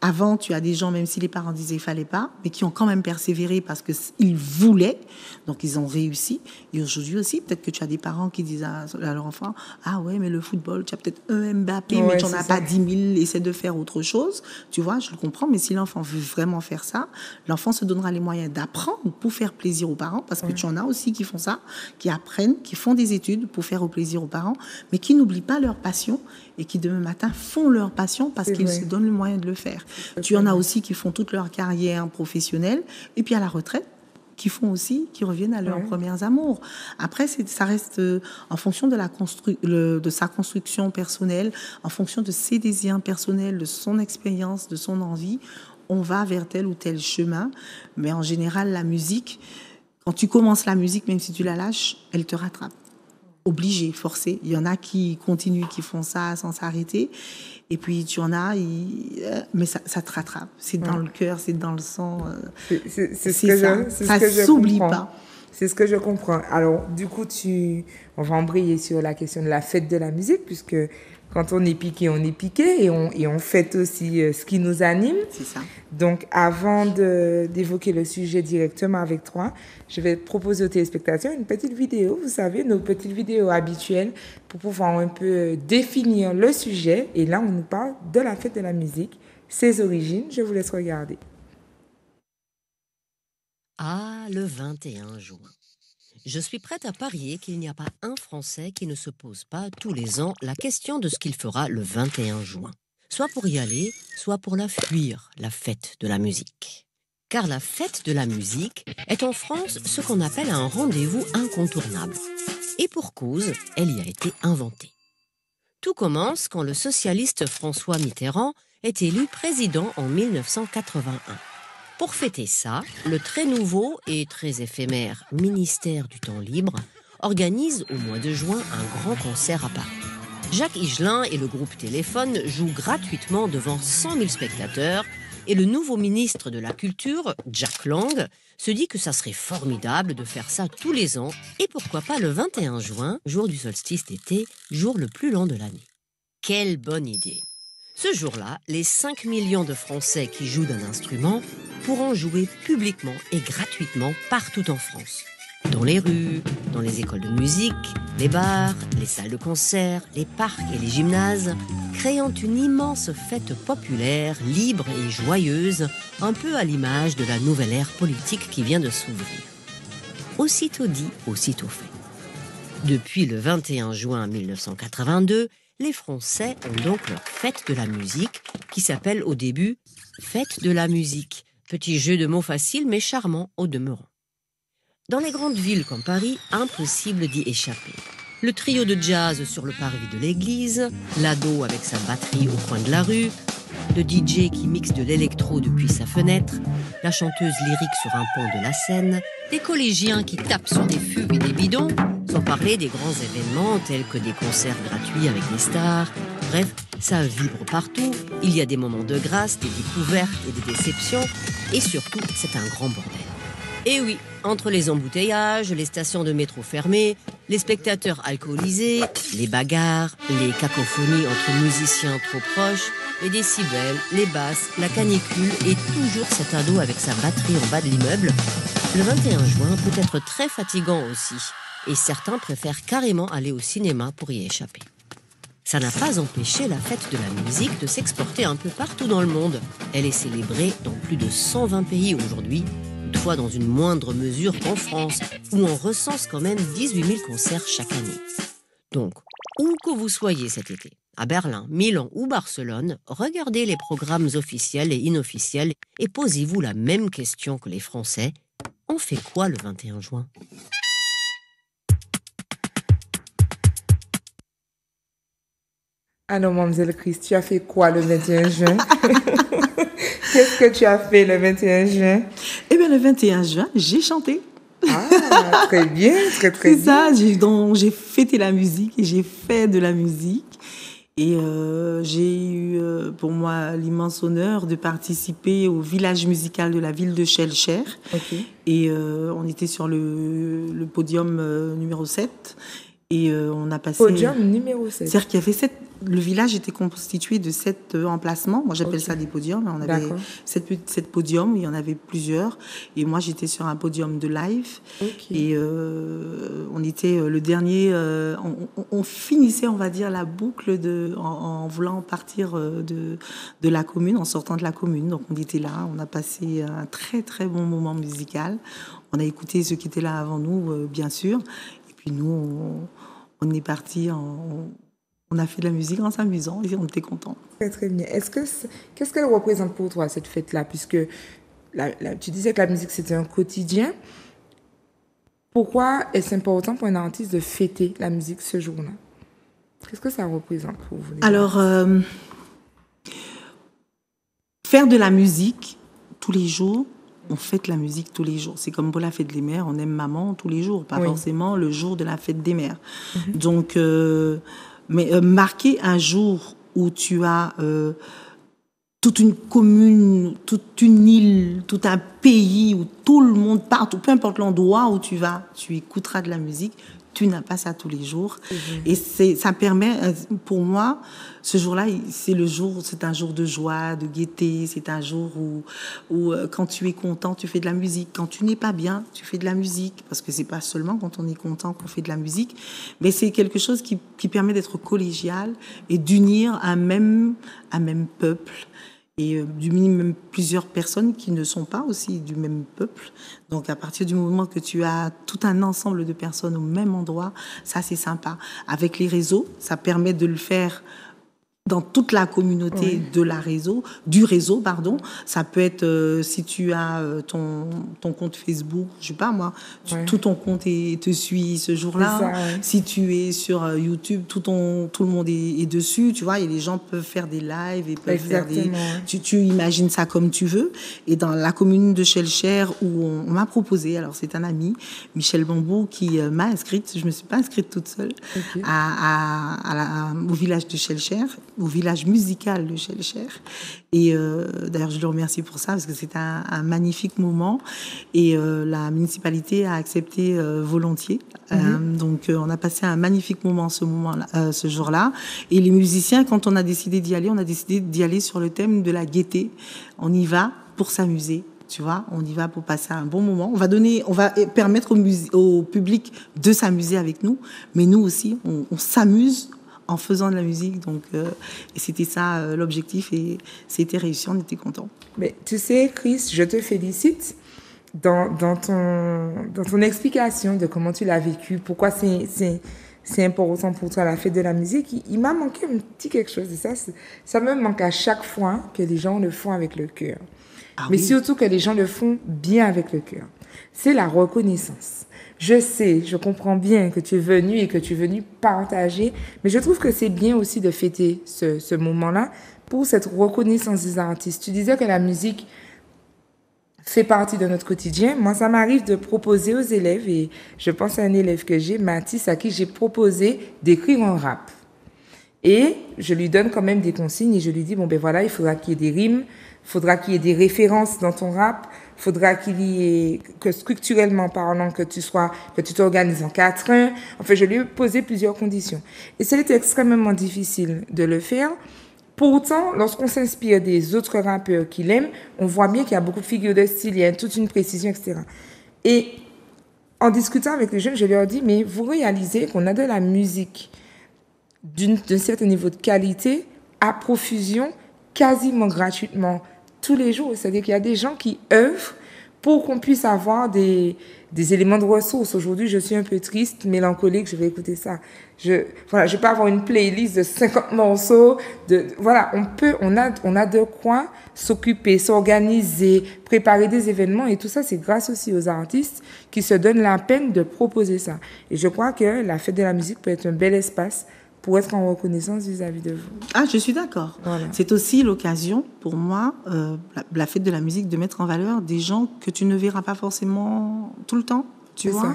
avant, tu as des gens, même si les parents disaient qu'il fallait pas, mais qui ont quand même persévéré parce qu'ils voulaient. Donc, ils ont réussi. Et aujourd'hui aussi, peut-être que tu as des parents qui disent à leur enfant, ah ouais, mais le football, tu as peut-être un Mbappé, mais tu n'en as pas 10 000, essaie de faire autre chose. Tu vois, je le comprends, mais si l'enfant veut vraiment faire ça, l'enfant se donnera les moyens d'apprendre pour faire plaisir aux parents, parce que tu en as aussi qui font ça, qui apprennent, qui font des études pour faire plaisir aux parents, mais qui n'oublient pas leur passion et qui demain matin font leur passion parce qu'ils se donnent le moyen de le faire. Tu en as aussi qui font toute leur carrière professionnelle et puis à la retraite, qui reviennent à leurs premiers amours. Après, ça reste en fonction de sa construction personnelle, en fonction de ses désirs personnels, de son expérience, de son envie. On va vers tel ou tel chemin, mais en général, la musique, quand tu commences la musique, même si tu la lâches, elle te rattrape. Obligé, forcé. Il y en a qui continuent, qui font ça sans s'arrêter. Et puis, tu en as, mais ça te rattrape. C'est dans le cœur, c'est dans le sang. C'est ça ne s'oublie pas. C'est ce que je comprends. Alors, du coup, on va embrayer sur la question de la fête de la musique, puisque quand on est piqué, on est piqué, et on fête aussi ce qui nous anime. C'est ça. Donc, avant d'évoquer le sujet directement avec toi, je vais proposer aux téléspectateurs une petite vidéo, vous savez, nos petites vidéos habituelles, pour pouvoir un peu définir le sujet. Et là, on nous parle de la fête de la musique, ses origines. Je vous laisse regarder. Ah, le 21 juin. Je suis prête à parier qu'il n'y a pas un Français qui ne se pose pas tous les ans la question de ce qu'il fera le 21 juin. Soit pour y aller, soit pour la fuir, la fête de la musique. Car la fête de la musique est en France ce qu'on appelle un rendez-vous incontournable. Et pour cause, elle y a été inventée. Tout commence quand le socialiste François Mitterrand est élu président en 1981. Pour fêter ça, le très nouveau et très éphémère ministère du Temps libre organise au mois de juin un grand concert à Paris. Jacques Higelin et le groupe Téléphone jouent gratuitement devant 100 000 spectateurs et le nouveau ministre de la Culture, Jack Lang, se dit que ça serait formidable de faire ça tous les ans et pourquoi pas le 21 juin, jour du solstice d'été, jour le plus long de l'année. Quelle bonne idée! Ce jour-là, les 5 millions de Français qui jouent d'un instrument pourront jouer publiquement et gratuitement partout en France. Dans les rues, dans les écoles de musique, les bars, les salles de concert, les parcs et les gymnases, créant une immense fête populaire, libre et joyeuse, un peu à l'image de la nouvelle ère politique qui vient de s'ouvrir. Aussitôt dit, aussitôt fait. Depuis le 21 juin 1982, les Français ont donc leur fête de la musique, qui s'appelle au début « Fête de la musique », petit jeu de mots facile mais charmant au demeurant. Dans les grandes villes comme Paris, impossible d'y échapper. le trio de jazz sur le parvis de l'église, l'ado avec sa batterie au coin de la rue, le DJ qui mixe de l'électro depuis sa fenêtre, la chanteuse lyrique sur un pont de la Seine, des collégiens qui tapent sur des fûts et des bidons, sans parler des grands événements tels que des concerts gratuits avec des stars. Bref, ça vibre partout, il y a des moments de grâce, des découvertes et des déceptions, et surtout, c'est un grand bordel. Et oui, entre les embouteillages, les stations de métro fermées, les spectateurs alcoolisés, les bagarres, les cacophonies entre musiciens trop proches, les décibels, les basses, la canicule et toujours cet ado avec sa batterie en bas de l'immeuble, le 21 juin peut être très fatigant aussi. Et certains préfèrent carrément aller au cinéma pour y échapper. Ça n'a pas empêché la fête de la musique de s'exporter un peu partout dans le monde. Elle est célébrée dans plus de 120 pays aujourd'hui, toutefois dans une moindre mesure qu'en France, où on recense quand même 18 000 concerts chaque année. Donc, où que vous soyez cet été, à Berlin, Milan ou Barcelone, regardez les programmes officiels et inofficiels et posez-vous la même question que les Français. On fait quoi le 21 juin ? Alors, mademoiselle Chris, tu as fait quoi le 21 juin? Qu'est-ce que tu as fait le 21 juin? Eh bien, le 21 juin, j'ai chanté. Ah, très bien, très bien. C'est ça, j'ai fêté la musique et j'ai fait de la musique. Et j'ai eu pour moi l'immense honneur de participer au village musical de la ville de Schellcher. Okay. Et on était sur le podium numéro 7. Et on a passé... Podium numéro 7. C'est-à-dire qu'il y avait le village était constitué de 7 emplacements. Moi, j'appelle ça des podiums. On avait 7 podiums, il y en avait plusieurs. Et moi, j'étais sur un podium de live. Okay. Et on était le dernier... on finissait, on va dire, la boucle en voulant partir de la commune, en sortant de la commune. Donc, on était là. On a passé un très, très bon moment musical. On a écouté ceux qui étaient là avant nous, bien sûr. Et puis, nous, on est partis on a fait de la musique en s'amusant et on était contents. Très, très bien. Qu'est-ce qu'elle représente pour toi, cette fête-là? Puisque tu disais que la musique, c'était un quotidien. Pourquoi est-ce important pour un artiste de fêter la musique ce jour-là? Qu'est-ce que ça représente pour vous? Alors, faire de la musique tous les jours, on fête la musique tous les jours. C'est comme pour la fête des mères, on aime maman tous les jours, pas forcément le jour de la fête des mères. Mm-hmm. Donc, marquer un jour où tu as toute une commune, toute une île, tout un pays, où tout le monde partout, peu importe l'endroit où tu vas, tu écouteras de la musique. Tu n'as pas ça tous les jours. Et ça permet, pour moi, ce jour-là, c'est un jour de joie, de gaieté. C'est un jour où quand tu es content, tu fais de la musique. Quand tu n'es pas bien, tu fais de la musique. Parce que c'est pas seulement quand on est content qu'on fait de la musique, mais c'est quelque chose qui permet d'être collégial et d'unir un même peuple. Et d'unir même plusieurs personnes qui ne sont pas aussi du même peuple. Donc, à partir du moment que tu as tout un ensemble de personnes au même endroit, ça, c'est sympa. Avec les réseaux, ça permet de le faire dans toute la communauté du réseau. Ça peut être, si tu as ton compte Facebook, je sais pas moi, tout ton compte te suit ce jour-là. Ça, si tu es sur YouTube, tout le monde est dessus, tu vois, et les gens peuvent faire des lives et peuvent faire tu imagines ça comme tu veux. Et dans la commune de Schellcher, où on m'a proposé, alors c'est un ami, Michel Bambou, qui m'a inscrite, je me suis pas inscrite toute seule, au village de Schellcher, au village musical de Schellcher. Et d'ailleurs, je le remercie pour ça, parce que c'est un magnifique moment. Et la municipalité a accepté volontiers. Donc, on a passé un magnifique moment ce jour-là. Et les musiciens, quand on a décidé d'y aller, on a décidé d'y aller sur le thème de la gaieté. On y va pour s'amuser. Tu vois, on y va pour passer un bon moment. On va permettre au public de s'amuser avec nous. Mais nous aussi, on s'amuse en faisant de la musique. Donc, et c'était ça l'objectif, et c'était réussi, on était contents. Mais tu sais, Chris, je te félicite dans ton explication de comment tu l'as vécu, pourquoi c'est important pour toi la fête de la musique. Il m'a manqué un petit quelque chose de ça. Ça me manque à chaque fois que les gens le font avec le cœur. Mais surtout que les gens le font bien avec le cœur. c'est la reconnaissance. Je sais, je comprends bien que tu es venu et que tu es venu partager, mais je trouve que c'est bien aussi de fêter ce moment-là pour cette reconnaissance des artistes. Tu disais que la musique fait partie de notre quotidien. Moi, ça m'arrive de proposer aux élèves, et je pense à un élève que j'ai, Mathis, à qui j'ai proposé d'écrire un rap. Et je lui donne quand même des consignes et je lui dis, bon ben voilà, il faudra qu'il y ait des rimes, il faudra qu'il y ait des références dans ton rap, il faudra qu'il y ait, que structurellement parlant, que tu t'organises en 4-1. Enfin, je lui ai posé plusieurs conditions. Et ça a été extrêmement difficile de le faire. Pourtant, lorsqu'on s'inspire des autres rappeurs qu'il aime, on voit bien qu'il y a beaucoup de figures de style, il y a toute une précision, etc. Et en discutant avec les jeunes, je leur dis, mais vous réalisez qu'on a de la musique d'un certain niveau de qualité à profusion, quasiment gratuitement, tous les jours. C'est-à-dire qu'il y a des gens qui œuvrent pour qu'on puisse avoir des éléments de ressources. Aujourd'hui, je suis un peu triste, mélancolique, je vais écouter ça. Je peux avoir une playlist de 50 morceaux. On a de quoi s'occuper, s'organiser, préparer des événements, et tout ça, c'est grâce aussi aux artistes qui se donnent la peine de proposer ça. Et je crois que la fête de la musique peut être un bel espace pour être en reconnaissance vis-à-vis de vous. Ah, je suis d'accord. Voilà. C'est aussi l'occasion, pour moi, la fête de la musique, de mettre en valeur des gens que tu ne verras pas forcément tout le temps. Tu vois,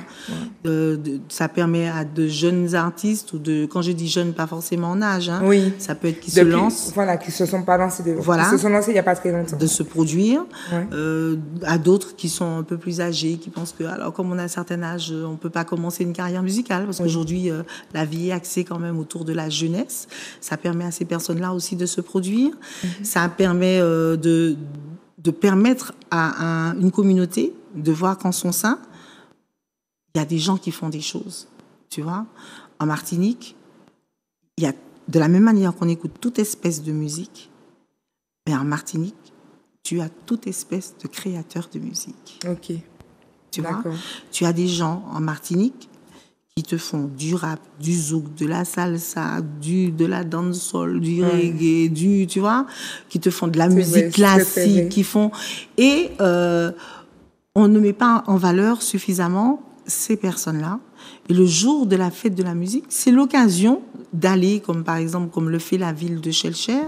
ça permet à de jeunes artistes, ou quand je dis jeunes, pas forcément en âge, hein, oui. Ça peut être qui se lancent. Voilà, qui se sont pas lancés, qui se sont lancés il n'y a pas très longtemps. De se produire, à d'autres qui sont un peu plus âgés, qui pensent que, alors, comme on a un certain âge, on peut pas commencer une carrière musicale, parce qu'aujourd'hui, la vie est axée quand même autour de la jeunesse. Ça permet à ces personnes-là aussi de se produire. Ça permet de permettre à une communauté de voir qu'en son sein, il y a des gens qui font des choses, tu vois. En Martinique, il y a, de la même manière qu'on écoute toute espèce de musique, mais en Martinique, tu as toute espèce de créateurs de musique. Ok. Tu vois, tu as des gens en Martinique qui te font du rap, du zouk, de la salsa, de la dancehall, du reggae, tu vois, qui te font de la musique classique, qui font... Et on ne met pas en valeur suffisamment ces personnes-là. Et le jour de la fête de la musique, c'est l'occasion d'aller, comme par exemple, comme le fait la ville de Schellcher,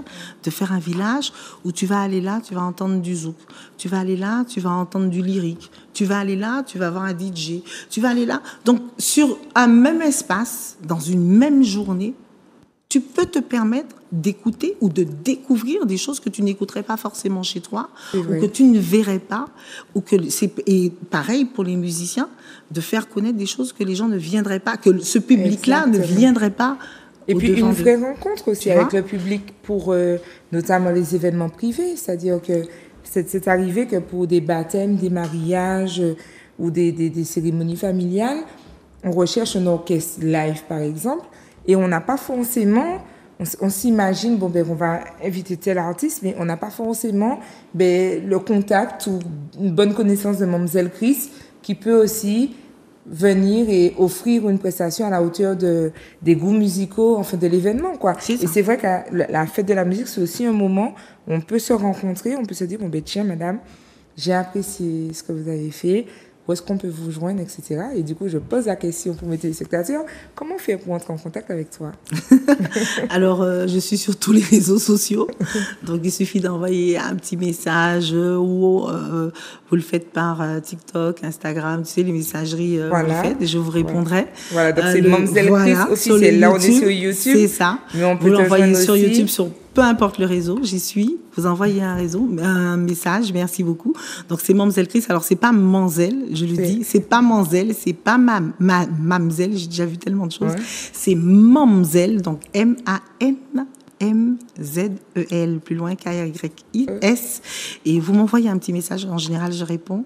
de faire un village où tu vas aller là, tu vas entendre du zouk. Tu vas aller là, tu vas entendre du lyrique. Tu vas aller là, tu vas avoir un DJ. Tu vas aller là. Donc, sur un même espace, dans une même journée, tu peux te permettre d'écouter ou de découvrir des choses que tu n'écouterais pas forcément chez toi, ou que tu ne verrais pas, et pareil pour les musiciens, de faire connaître des choses que les gens ne viendraient pas, que ce public-là ne viendrait pas. Et puis une vraie rencontre aussi avec le public pour notamment les événements privés, c'est-à-dire que c'est arrivé que pour des baptêmes, des mariages ou des cérémonies familiales, on recherche un orchestre live par exemple, et on n'a pas forcément, on s'imagine, bon ben on va inviter tel artiste, mais on n'a pas forcément le contact ou une bonne connaissance de Mamzelle Chris qui peut aussi venir et offrir une prestation à la hauteur des goûts musicaux, enfin de l'événement, quoi. Et c'est vrai que la fête de la musique, c'est aussi un moment où on peut se rencontrer, on peut se dire, bon ben tiens madame, j'ai apprécié ce que vous avez fait, où est-ce qu'on peut vous joindre, etc. Et du coup, je pose la question pour mes téléspectateurs, comment faire pour entrer en contact avec toi? Alors, je suis sur tous les réseaux sociaux, donc il suffit d'envoyer un petit message ou vous le faites par TikTok, Instagram, tu sais, les messageries, vous le faites et je vous répondrai. Voilà, donc c'est Mamzelle Chris officiel. Là, on est sur YouTube. C'est ça. Mais on peut vous l'envoyer sur YouTube, sur peu importe le réseau, j'y suis. Vous envoyez un message, merci beaucoup. Donc, c'est Mamzelle Chris. Alors, c'est pas Manzel, je le dis. C'est pas Manzel, c'est pas Mamzelle. J'ai déjà vu tellement de choses. C'est Mamzelle, donc M-A-M-M-Z-E-L, plus loin, K-Y-I-S. Et vous m'envoyez un petit message. En général, je réponds.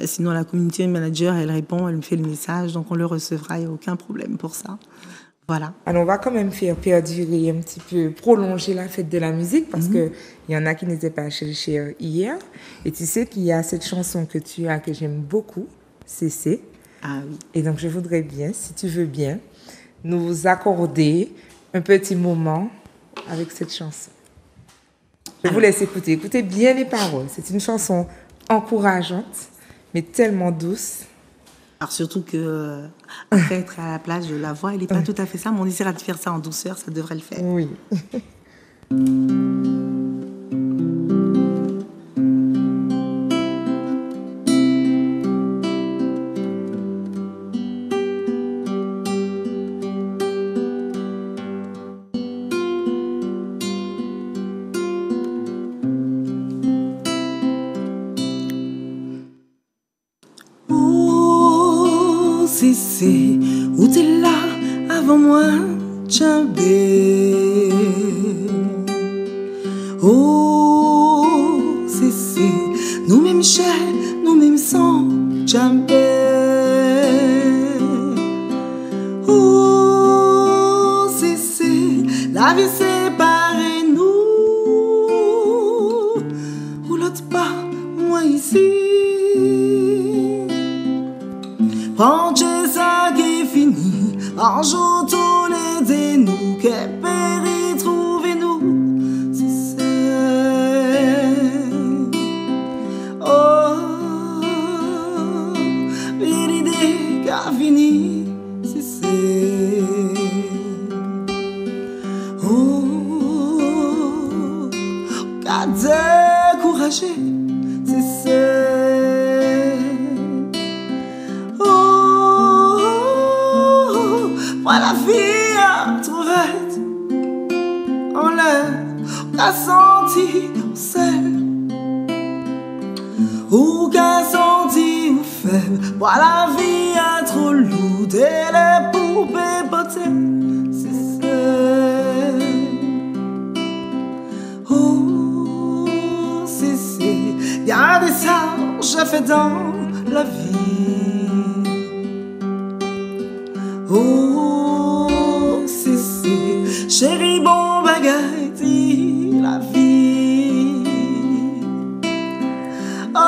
Sinon, la community manager, elle répond, elle me fait le message. Donc, on le recevra. Il n'y a aucun problème pour ça. Voilà. Alors, on va quand même faire perdurer un petit peu, prolonger la fête de la musique parce que il y en a qui n'étaient pas chez hier. Et tu sais qu'il y a cette chanson que tu as, que j'aime beaucoup, CC. Ah oui. Et donc, je voudrais bien, si tu veux bien, nous accorder un petit moment avec cette chanson. Je vous laisse écouter. Écoutez bien les paroles. C'est une chanson encourageante mais tellement douce. Alors surtout que après être à la plage, la voix, elle n'est pas tout à fait ça, mais on essaiera de faire ça en douceur, ça devrait le faire. Oui. C'est où t'es là avant moi, Tchambé. Oh, c'est nous-mêmes chers, nous-mêmes sans Tchambé. Oh, c'est la vie séparée nous, ou l'autre pas, moi ici. Prends ça qui finit, un jour tournez de nous, que péri trouvez-nous, si c'est. Oh, bien l'idée qu'a fini, si c'est. Oh, qu'a découragé, si c'est. La vie a trouvette en l'air, qu'a senti au sel, ou qu'a senti au faible. La vie a trop lourde et les poupées potées, c'est oh, c'est gardez ça, j'ai fait dans la vie. Oh, c'est chérie, bon bagaille, dit la vie. Oh,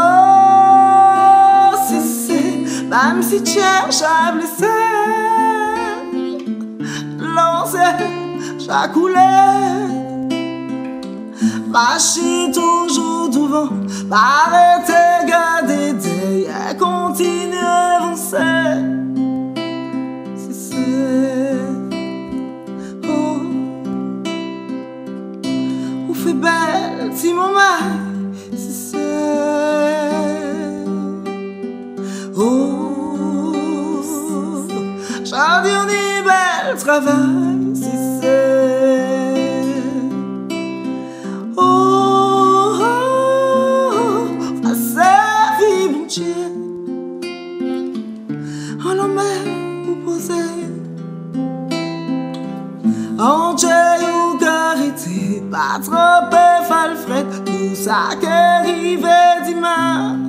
c'est même si tu cherches à blesser, lancer, j'ai coulé. Marcher toujours devant, arrêter, garder des et continuer à avancer. Oh, ou fait belle, si mon mari, c'est oh, j'ai dit on est belle, travail, c'est oh, face à vie, mon Dieu, on l'emmène vous poser. En Dieu ou carité, pas trop falfret, tout ça qui arrive dimanche.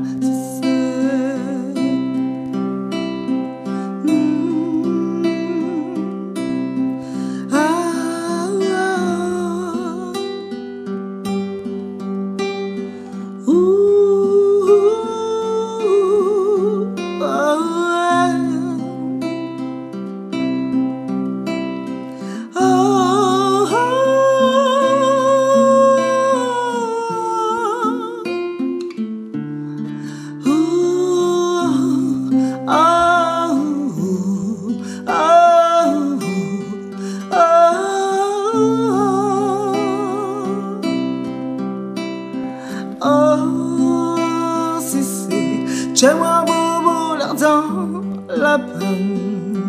J'aimerais bobo l'air dans la peine.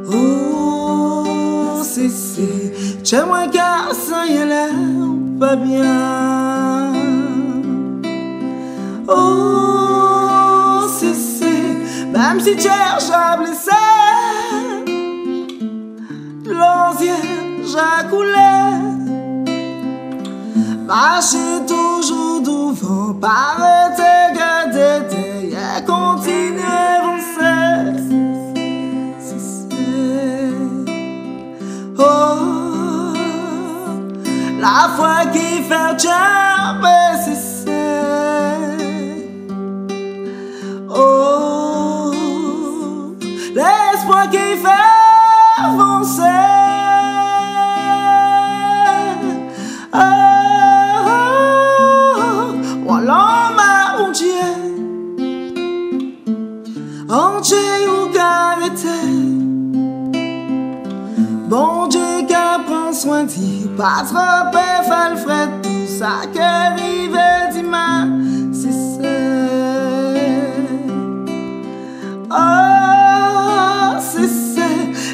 Oh, c'est j'aimerais qu'à ça y ait l'air pas bien. Oh, c'est même si tu cherches à blesser, l'ancien j'ai coulé. Marcher toujours devant, pas arrêter, garder et continuer à avancer. Oh, la foi qui fait jamais cesser. Oh, l'espoir qui fait avancer. Voilà ma mon Dieu, Pas trop peu fait le fret, tout ça que rive dimanche, c'est ça. Oh, c'est ça,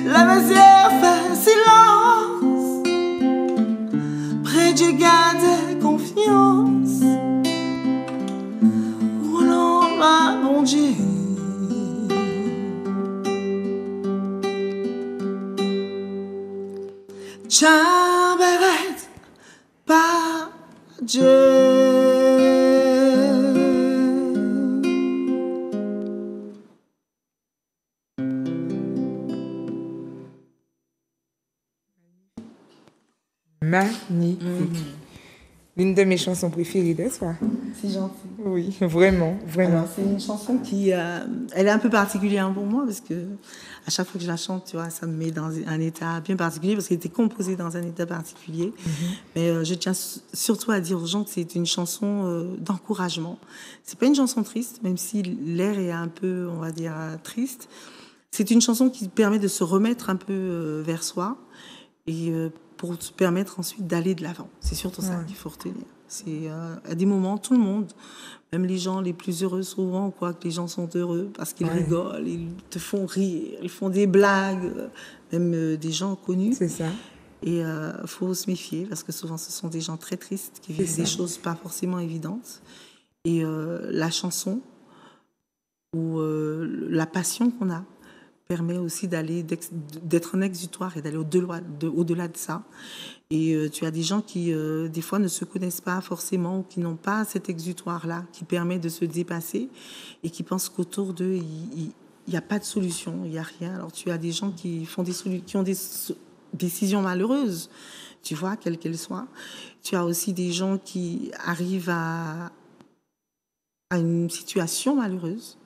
la mesure fait silence. Près du garde confiance. Roulant ma bon Dieu. J'arrête pas Dieu. Magnifique. L'une de mes chansons préférées, n'est-ce pas? C'est gentil. Oui, vraiment, vraiment. Alors, c'est une chanson qui, elle est un peu particulière pour moi parce que à chaque fois que je la chante, tu vois, ça me met dans un état bien particulier parce qu'elle était composée dans un état particulier. Mais je tiens surtout à dire aux gens que c'est une chanson d'encouragement. C'est pas une chanson triste, même si l'air est un peu, on va dire, triste. C'est une chanson qui permet de se remettre un peu vers soi et pour te permettre ensuite d'aller de l'avant. C'est surtout ça qu'il faut retenir. C'est à des moments, tout le monde, même les gens les plus heureux souvent, quoi, que les gens sont heureux parce qu'ils rigolent, ils te font rire, ils font des blagues, même des gens connus. C'est ça. Et faut se méfier parce que souvent ce sont des gens très tristes qui vivent des choses pas forcément évidentes. Et la chanson ou la passion qu'on a permet aussi d'être un exutoire et d'aller au-delà de ça. Et tu as des gens qui, des fois, ne se connaissent pas forcément ou qui n'ont pas cet exutoire-là qui permet de se dépasser et qui pensent qu'autour d'eux, il n'y a pas de solution, il n'y a rien. Alors, tu as des gens qui ont des décisions malheureuses, tu vois, quelles qu'elles soient. Tu as aussi des gens qui arrivent à une situation malheureuse.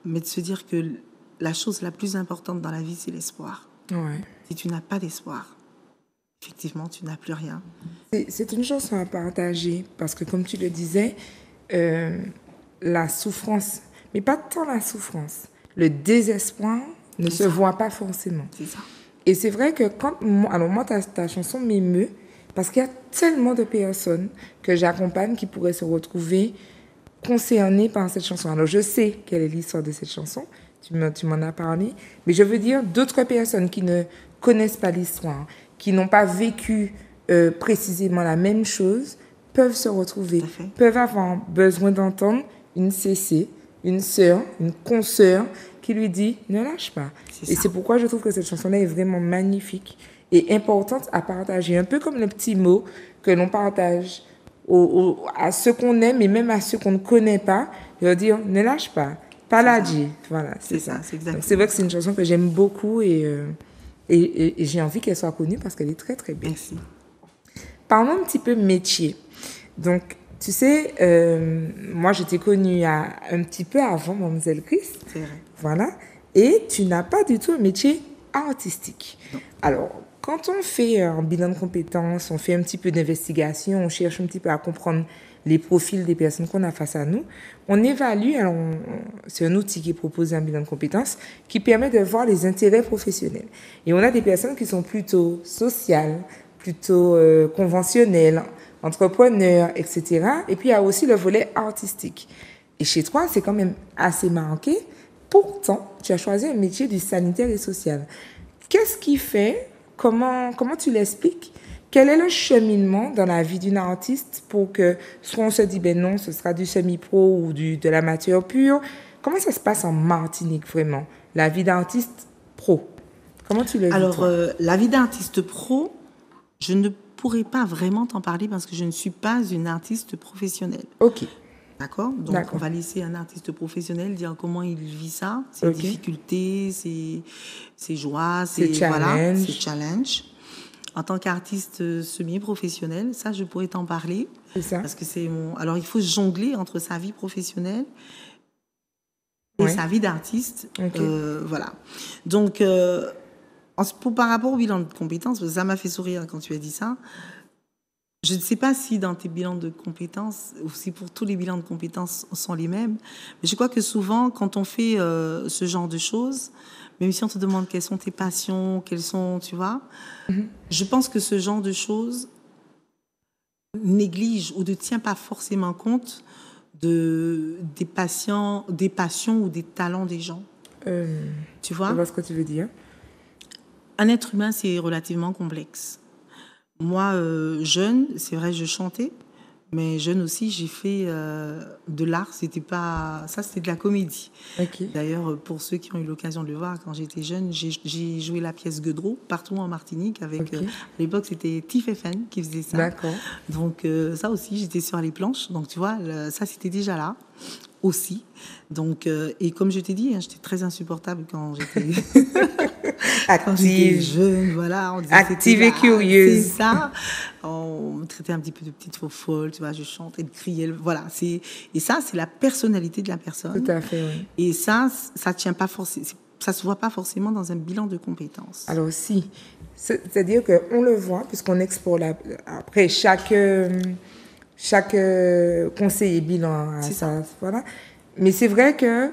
Mais de se dire que la chose la plus importante dans la vie, c'est l'espoir. Ouais. Si tu n'as pas d'espoir, effectivement, tu n'as plus rien. C'est une chanson à partager parce que, comme tu le disais, la souffrance, mais pas tant la souffrance, le désespoir ne se voit pas forcément. C'est ça. Et c'est vrai que moi, ta chanson m'émeut parce qu'il y a tellement de personnes que j'accompagne qui pourraient se retrouver concernées par cette chanson. Alors, je sais quelle est l'histoire de cette chanson, tu m'en as parlé, mais je veux dire d'autres personnes qui ne connaissent pas l'histoire, qui n'ont pas vécu précisément la même chose, peuvent se retrouver, peuvent avoir besoin d'entendre une CC, une sœur, une consoeur qui lui dit « ne lâche pas ». Et c'est pourquoi je trouve que cette chanson-là est vraiment magnifique et importante à partager, un peu comme le petit mot que l'on partage à ceux qu'on aime et même à ceux qu'on ne connaît pas, de leur dire ne lâche pas, paladji. Voilà, c'est ça. C'est vrai que c'est une chanson que j'aime beaucoup et j'ai envie qu'elle soit connue parce qu'elle est très très belle. Merci. Parlons un petit peu métier. Donc, tu sais, moi je t'ai connue un petit peu avant Mademoiselle Chris. C'est vrai. Voilà. Et tu n'as pas du tout un métier artistique. Non. Alors, quand on fait un bilan de compétences, on fait un petit peu d'investigation, on cherche un petit peu à comprendre les profils des personnes qu'on a face à nous, on évalue, alors c'est un outil qui est proposé, un bilan de compétences, qui permet de voir les intérêts professionnels. Et on a des personnes qui sont plutôt sociales, plutôt conventionnelles, entrepreneurs, etc. Et puis il y a aussi le volet artistique. Et chez toi, c'est quand même assez marqué. Pourtant, tu as choisi un métier du sanitaire et social. Qu'est-ce qui fait? Comment tu l'expliques? Quel est le cheminement dans la vie d'une artiste pour que soit on se dit ben non, ce sera du semi-pro ou de l'amateur pur? Comment ça se passe en Martinique vraiment, la vie d'artiste pro? Comment tu le vis? Alors, la vie d'artiste pro, je ne pourrais pas vraiment t'en parler parce que je ne suis pas une artiste professionnelle. Ok. D'accord? Donc, on va laisser un artiste professionnel dire comment il vit ça, ses difficultés, ses joies, ses challenges. En tant qu'artiste semi-professionnel, ça, je pourrais t'en parler. C'est ça. Parce que c'est mon... Alors, il faut jongler entre sa vie professionnelle et sa vie d'artiste. Voilà. Donc, par rapport au bilan de compétences, ça m'a fait sourire quand tu as dit ça. Je ne sais pas si dans tes bilans de compétences, ou si pour tous les bilans de compétences sont les mêmes, mais je crois que souvent, quand on fait ce genre de choses, même si on te demande quelles sont tes passions, quelles sont, tu vois, je pense que ce genre de choses néglige ou ne tient pas forcément compte des passions ou des talents des gens. Tu vois? Je vois ce que tu veux dire. Un être humain, c'est relativement complexe. Moi, jeune, c'est vrai, je chantais, mais jeune aussi, j'ai fait de l'art. C'était de la comédie. Ok. D'ailleurs, pour ceux qui ont eu l'occasion de le voir, quand j'étais jeune, j'ai joué la pièce Gueudreau partout en Martinique. À l'époque, c'était Tiff FN qui faisait ça. D'accord. Donc ça aussi, j'étais sur les planches. Donc tu vois, ça c'était déjà là aussi. Donc et comme je t'ai dit, hein, j'étais très insupportable quand j'étais jeune. Voilà, on disait active et curieuse. C'est ça. On me traitait un petit peu de petite faux folle. Tu vois, je chantais, de crier. Voilà. Et ça, c'est la personnalité de la personne. Tout à fait. Oui. Et ça tient pas forcément. Ça se voit pas forcément dans un bilan de compétences. Alors si, c'est-à-dire qu'on le voit puisqu'on explore après chaque conseiller bilan à ça, voilà. Mais c'est vrai que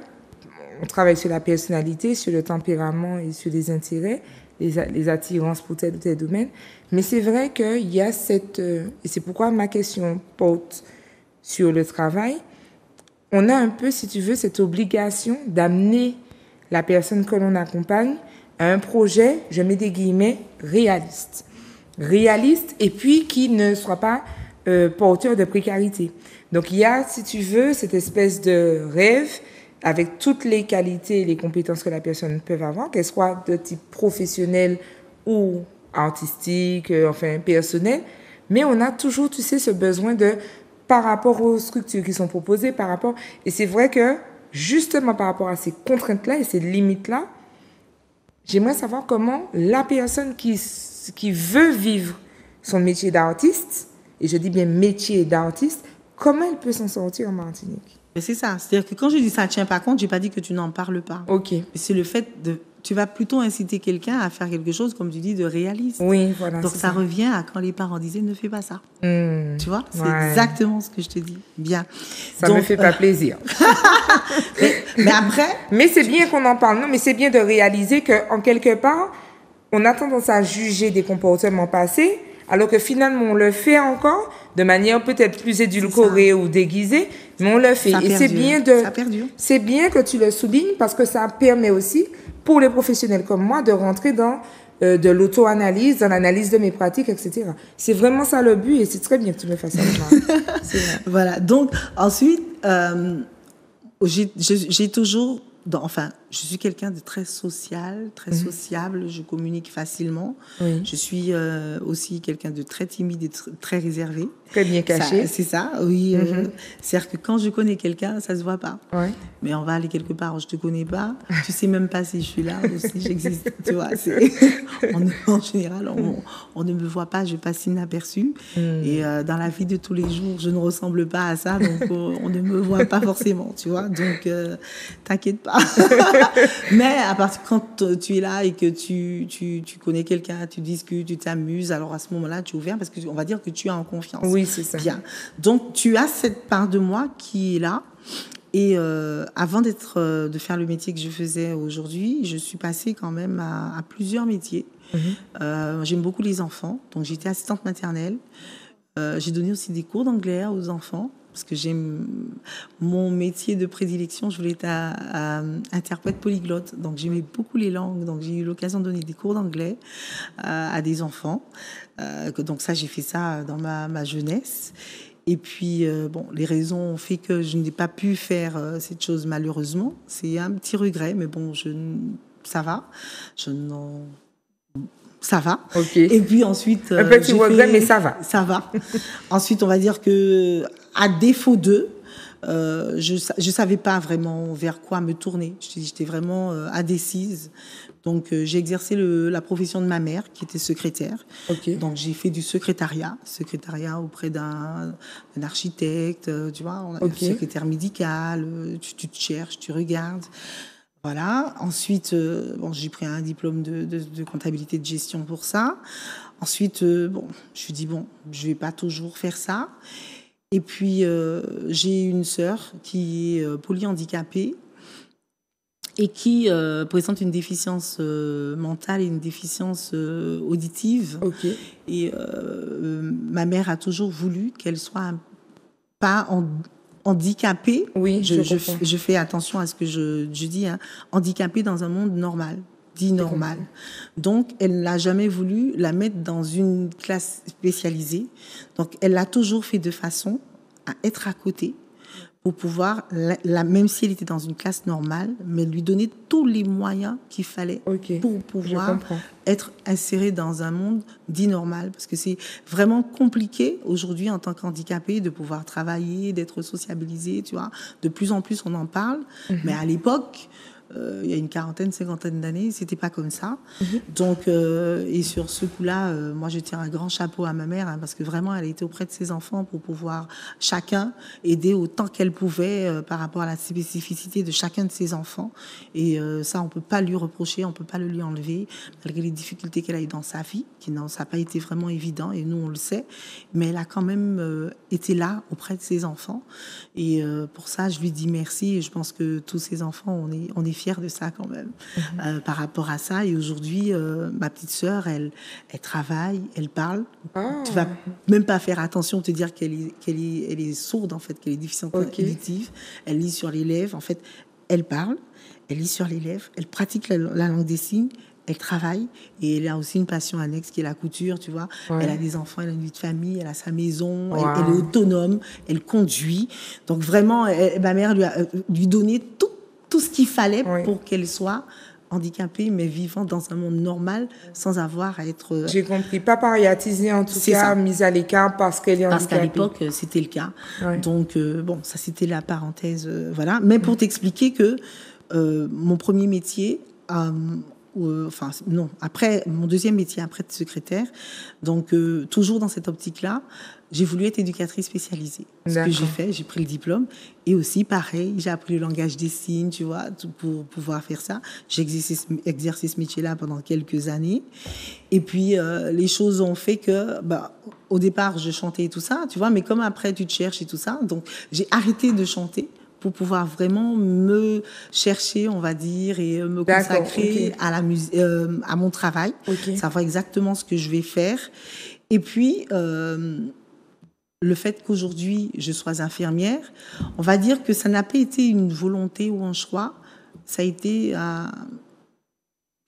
on travaille sur la personnalité, sur le tempérament et sur les intérêts, les attirances pour tel ou tel domaine. Mais c'est vrai qu'il y a et c'est pourquoi ma question porte sur le travail. On a un peu, si tu veux, cette obligation d'amener la personne que l'on accompagne à un projet, je mets des guillemets, réaliste. Réaliste et puis qui ne soit pas porteur de précarité. Donc il y a, si tu veux, cette espèce de rêve avec toutes les qualités et les compétences que la personne peut avoir, qu'elles soient de type professionnel ou artistique, enfin personnel. Mais on a toujours, tu sais, ce besoin par rapport aux structures qui sont proposées, et c'est vrai que justement par rapport à ces contraintes-là et ces limites-là, j'aimerais savoir comment la personne qui veut vivre son métier d'artiste, et je dis bien métier d'artiste, comment elle peut s'en sortir en Martinique? Mais c'est ça. C'est-à-dire que quand je dis ça ne tient pas compte, je n'ai pas dit que tu n'en parles pas. Ok. C'est le fait tu vas plutôt inciter quelqu'un à faire quelque chose, comme tu dis, de réaliste. Oui, voilà. Donc ça revient à quand les parents disaient ne fais pas ça. Tu vois, c'est exactement ce que je te dis. Bien. Ça me fait pas plaisir. mais après. Mais c'est bien qu'on en parle. Non, mais c'est bien de réaliser qu'en quelque part, on a tendance à juger des comportements passés, alors que finalement on le fait encore de manière peut-être plus édulcorée ou déguisée, mais on le fait. Et c'est bien que tu le soulignes parce que ça permet aussi pour les professionnels comme moi de rentrer dans de l'auto-analyse, dans l'analyse de mes pratiques, etc. C'est vraiment ça le but et c'est très bien que tu me fasses ça. Voilà. Donc ensuite, j'ai toujours je suis quelqu'un de très social, très sociable, je communique facilement. Oui. Je suis aussi quelqu'un de très timide et très réservé. Très bien caché. C'est ça, oui. C'est-à-dire que quand je connais quelqu'un, ça se voit pas. Ouais. Mais on va aller quelque part où je te connais pas, tu sais même pas si je suis là ou si j'existe. Tu vois, en général, on ne me voit pas, je passe inaperçue. Et dans la vie de tous les jours, je ne ressemble pas à ça, donc on ne me voit pas forcément, tu vois. Donc, t'inquiète pas. Mais à partir quand tu es là et que tu connais quelqu'un, tu discutes, tu t'amuses, alors à ce moment-là, tu es ouvert parce qu'on va dire que tu es en confiance. Oui, c'est ça. Bien. Donc, tu as cette part de moi qui est là. Et avant de faire le métier que je faisais aujourd'hui, je suis passée quand même à plusieurs métiers. J'aime beaucoup les enfants. Donc, j'étais assistante maternelle. J'ai donné aussi des cours d'anglais aux enfants. Parce que j'aime mon métier de prédilection, je voulais être interprète polyglotte. Donc, j'aimais beaucoup les langues. Donc, j'ai eu l'occasion de donner des cours d'anglais à des enfants. Donc, ça, j'ai fait ça dans ma jeunesse. Et puis, les raisons ont fait que je n'ai pas pu faire cette chose, malheureusement. C'est un petit regret, mais bon, ça va. Ça va. Okay. Et puis ensuite... un petit regret, mais ça va. Ça va. Ensuite, on va dire que, à défaut d'eux, je savais pas vraiment vers quoi me tourner. J'étais vraiment indécise. Donc, j'ai exercé la profession de ma mère, qui était secrétaire. Okay. Donc, j'ai fait du secrétariat auprès d'un architecte, tu vois, on a un secrétaire médical, tu te cherches, tu regardes. Voilà. Ensuite, j'ai pris un diplôme de comptabilité de gestion pour ça. Ensuite, je me suis dit, je vais pas toujours faire ça. Et puis, j'ai une sœur qui est polyhandicapée. et qui présente une déficience mentale et une déficience auditive. Ok. Et ma mère a toujours voulu qu'elle soit pas handicapée. Oui, je fais attention à ce que je dis, hein, handicapée dans un monde normal, dit normal. Donc, elle n'a jamais voulu la mettre dans une classe spécialisée. Donc, elle l'a toujours fait de façon à être à côté, pour pouvoir, même si elle était dans une classe normale, mais lui donner tous les moyens qu'il fallait pour pouvoir être insérée dans un monde dit normal. Parce que c'est vraiment compliqué aujourd'hui en tant qu'handicapé de pouvoir travailler, d'être sociabilisé, tu vois. De plus en plus, on en parle. Mais à l'époque, il y a une quarantaine, cinquantaine d'années, c'était pas comme ça. Donc, et sur ce coup-là, moi, je tire un grand chapeau à ma mère, hein, parce que vraiment, elle a été auprès de ses enfants pour pouvoir chacun aider autant qu'elle pouvait par rapport à la spécificité de chacun de ses enfants. Et ça, on peut pas lui reprocher, on peut pas le lui enlever, malgré les difficultés qu'elle a eues dans sa vie, ça n'a pas été vraiment évident, et nous, on le sait. Mais elle a quand même été là auprès de ses enfants. Et pour ça, je lui dis merci. Et je pense que tous ses enfants, on est fiers de ça quand même, par rapport à ça. Et aujourd'hui, ma petite sœur, elle travaille, elle parle. Tu vas même pas faire attention, te dire qu'elle est sourde, en fait, qu'elle est déficiente auditive. Elle lit sur les lèvres. En fait, elle parle, elle lit sur les lèvres, elle pratique la langue des signes, elle travaille, et elle a aussi une passion annexe qui est la couture, tu vois. Elle a des enfants, elle a une vie de famille, elle a sa maison, elle est autonome, elle conduit. Donc vraiment, ma mère lui donnait tout ce qu'il fallait pour qu'elle soit handicapée, mais vivant dans un monde normal, sans avoir à être... J'ai compris. Pas pariatisée, en tout cas, mise à l'écart parce qu'elle est handicapée. Parce qu'à l'époque, c'était le cas. Donc, bon, ça, c'était la parenthèse, voilà. Mais pour t'expliquer que mon premier métier... après mon deuxième métier, après de secrétaire, donc toujours dans cette optique-là, j'ai voulu être éducatrice spécialisée. Ce que j'ai fait, j'ai pris le diplôme, et aussi pareil, j'ai appris le langage des signes, tu vois, pour pouvoir faire ça. J'ai exercé ce métier-là pendant quelques années, et puis les choses ont fait que, au départ, je chantais et tout ça, tu vois, mais comme après tu te cherches et tout ça, donc j'ai arrêté de chanter pour pouvoir vraiment me chercher, on va dire, et me consacrer à la musique, à mon travail, savoir exactement ce que je vais faire. Et puis, le fait qu'aujourd'hui, je sois infirmière, on va dire que ça n'a pas été une volonté ou un choix, ça a été,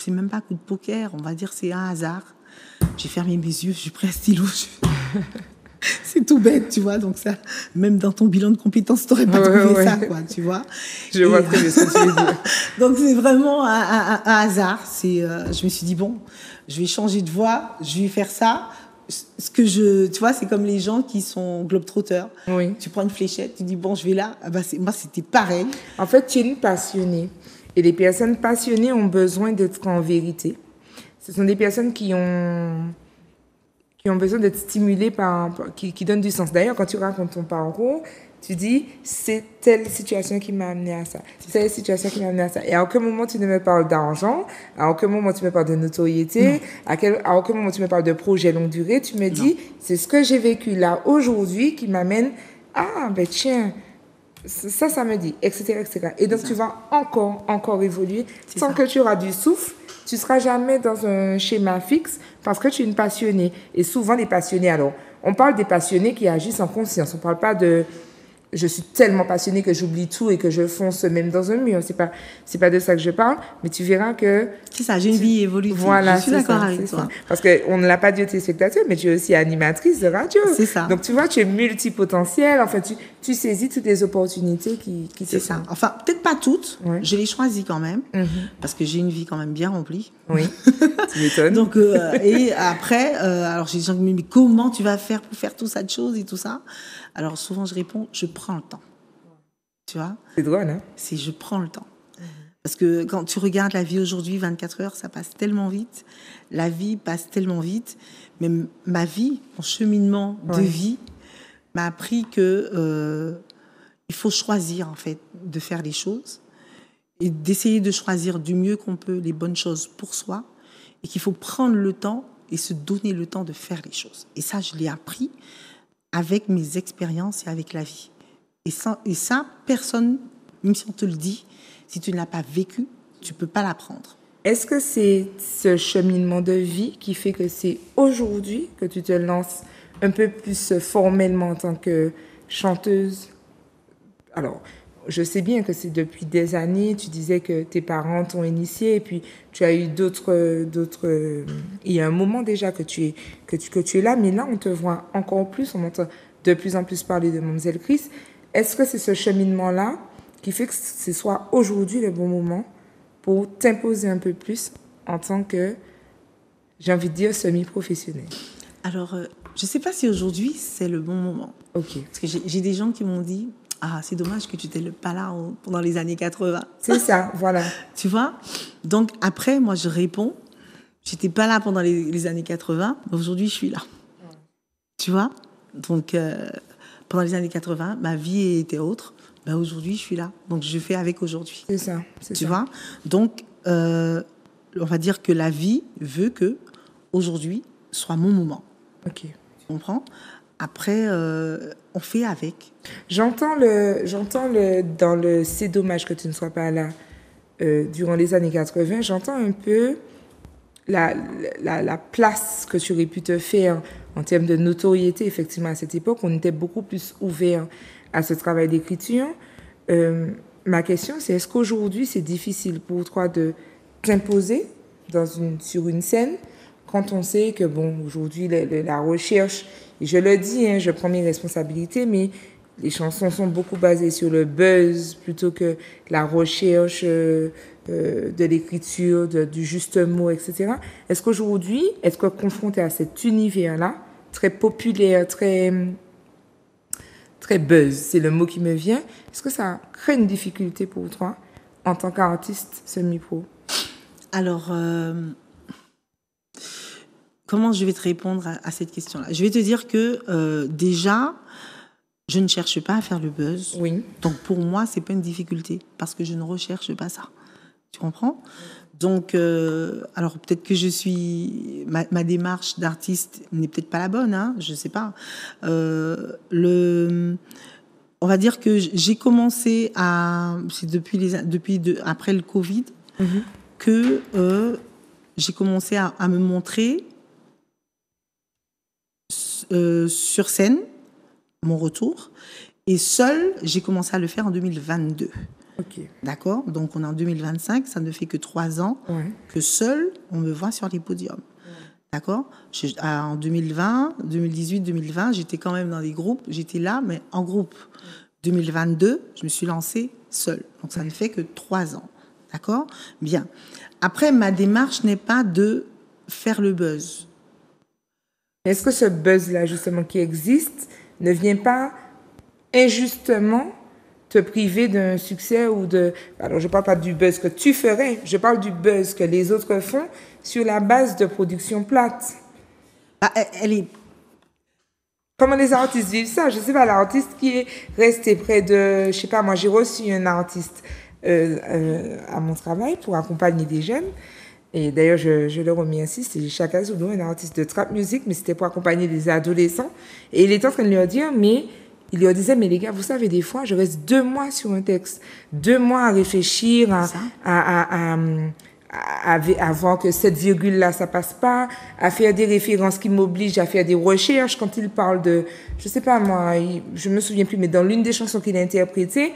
c'est même pas un coup de poker, on va dire c'est un hasard. J'ai fermé mes yeux, j'ai pris un stylo, c'est tout bête, tu vois. Donc ça, même dans ton bilan de compétences, t'aurais pas trouvé ça, quoi, tu vois. Je vois très bien ce que tu veux dire. Donc c'est vraiment un hasard. Je me suis dit bon, je vais changer de voie, je vais faire ça. Tu vois, c'est comme les gens qui sont globetrotters. Tu prends une fléchette, tu dis bon, je vais là. Moi, c'était pareil. En fait, tu es une passionnée. Et les personnes passionnées ont besoin d'être en vérité. Ce sont des personnes qui ont besoin d'être stimulées qui donnent du sens. D'ailleurs, quand tu racontes ton parcours, tu dis, c'est telle situation qui m'a amené à ça. C'est telle situation qui m'a amené à ça. Et à aucun moment, tu ne me parles d'argent. À aucun moment, tu me parles de notoriété. À aucun moment, tu me parles de projet longue durée. Tu me dis, c'est ce que j'ai vécu là aujourd'hui qui m'amène, tiens, ça me dit, etc., etc. Et donc, tu vas encore évoluer sans que tu auras du souffle. Tu ne seras jamais dans un schéma fixe parce que tu es une passionnée. Et souvent, les passionnés, alors, on parle des passionnés qui agissent en conscience. On ne parle pas de je suis tellement passionnée que j'oublie tout et que je fonce même dans un mur. C'est pas de ça que je parle, mais tu verras que... C'est ça, j'ai une vie évolutive. Voilà, je suis d'accord avec toi. Parce qu'on ne l'a pas dit aux téléspectateurs, mais tu es aussi animatrice de radio. C'est ça. Donc, tu vois, tu es multipotentielle. Enfin, tu saisis toutes les opportunités qui c'est ça. Font. Enfin, peut-être pas toutes. Je les choisis quand même. Parce que j'ai une vie quand même bien remplie. Oui, tu m'étonnes. Donc, et après, alors j'ai des gens qui me disent, mais comment tu vas faire pour faire tout ça de choses et tout ça? Alors, souvent, je réponds, je prends le temps. Tu vois? C'est drôle, hein? Je prends le temps. Parce que quand tu regardes la vie aujourd'hui, 24 heures, ça passe tellement vite. La vie passe tellement vite. Mais ma vie, mon cheminement de vie m'a appris que il faut choisir, en fait, de faire les choses et d'essayer de choisir du mieux qu'on peut les bonnes choses pour soi et qu'il faut prendre le temps et se donner le temps de faire les choses. Et ça, je l'ai appris avec mes expériences et avec la vie. Et ça, personne, même si on te le dit, si tu ne l'as pas vécu, Tu peux pas l'apprendre. Est-ce que c'est ce cheminement de vie qui fait que c'est aujourd'hui que tu te lances un peu plus formellement en tant que chanteuse? Alors, je sais bien que c'est depuis des années, tu disais que tes parents t'ont initié et puis tu as eu d'autres. Il y a un moment déjà que tu es là, mais là, on te voit encore plus, on entend de plus en plus parler de Mademoiselle Chris. Est-ce que c'est ce cheminement-là qui fait que ce soit aujourd'hui le bon moment pour t'imposer un peu plus en tant que, j'ai envie de dire, semi-professionnelle? Alors, je ne sais pas si aujourd'hui, c'est le bon moment. Ok. Parce que j'ai des gens qui m'ont dit, ah, c'est dommage que tu n'étais pas là pendant les années 80. C'est ça, voilà. Tu vois? Donc, après, moi, je réponds, j'étais pas là pendant les années 80, mais aujourd'hui, je suis là. Ouais. Tu vois? Donc, pendant les années 80, ma vie était autre. Ben, aujourd'hui, je suis là. Donc, je fais avec aujourd'hui. C'est ça. Tu vois? Donc, on va dire que la vie veut que aujourd'hui soit mon moment. Ok. Tu comprends? Après, on fait avec. J'entends dans le c'est dommage que tu ne sois pas là durant les années 80, j'entends un peu la place que tu aurais pu te faire en termes de notoriété. Effectivement, à cette époque, on était beaucoup plus ouvert à ce travail d'écriture. Ma question, c'est est-ce qu'aujourd'hui, c'est difficile pour toi de t'imposer sur une scène quand on sait que, bon, aujourd'hui, la recherche, et je le dis, hein, je prends mes responsabilités, mais les chansons sont beaucoup basées sur le buzz plutôt que la recherche de l'écriture, du juste mot, etc. Est-ce qu'aujourd'hui, est-ce que confronté à cet univers-là, très populaire, très buzz, c'est le mot qui me vient, est-ce que ça crée une difficulté pour toi en tant qu'artiste semi-pro? Alors, comment je vais te répondre à cette question-là? Je vais te dire que déjà, je ne cherche pas à faire le buzz. Oui. Donc, pour moi, c'est pas une difficulté parce que je ne recherche pas ça. Tu comprends? Donc, alors peut-être que ma démarche d'artiste n'est peut-être pas la bonne, hein, je sais pas. On va dire que j'ai commencé c'est après le Covid, que j'ai commencé à me montrer sur scène, mon retour, et seule, j'ai commencé à le faire en 2022. Okay. D'accord? Donc, on est en 2025, ça ne fait que 3 ans que seule, on me voit sur les podiums. D'accord? En 2020, 2018, 2020, j'étais quand même dans des groupes, j'étais là, mais en groupe. 2022, je me suis lancée seule. Donc, ça ne fait que 3 ans. D'accord? Bien. Après, ma démarche n'est pas de faire le buzz. Est-ce que ce buzz-là, justement, qui existe, ne vient pas injustement te priver d'un succès ou de... Alors, je ne parle pas du buzz que tu ferais, je parle du buzz que les autres font sur la base de production plate. Elle est... Comment les artistes vivent ça? Je ne sais pas, l'artiste qui est resté près de... Je ne sais pas, moi, j'ai reçu un artiste à mon travail pour accompagner des jeunes. Et d'ailleurs, je le remercie, c'est Chaka Zulu, un artiste de trap music, mais c'était pour accompagner des adolescents. Et il était en train de leur dire, il leur disait, mais les gars, vous savez, des fois, je reste 2 mois sur un texte, 2 mois à réfléchir, à voir que cette virgule-là, ça passe pas, à faire des références qui m'obligent à faire des recherches. Quand il parle de, je sais pas moi, je me souviens plus, mais dans l'une des chansons qu'il a interprétées,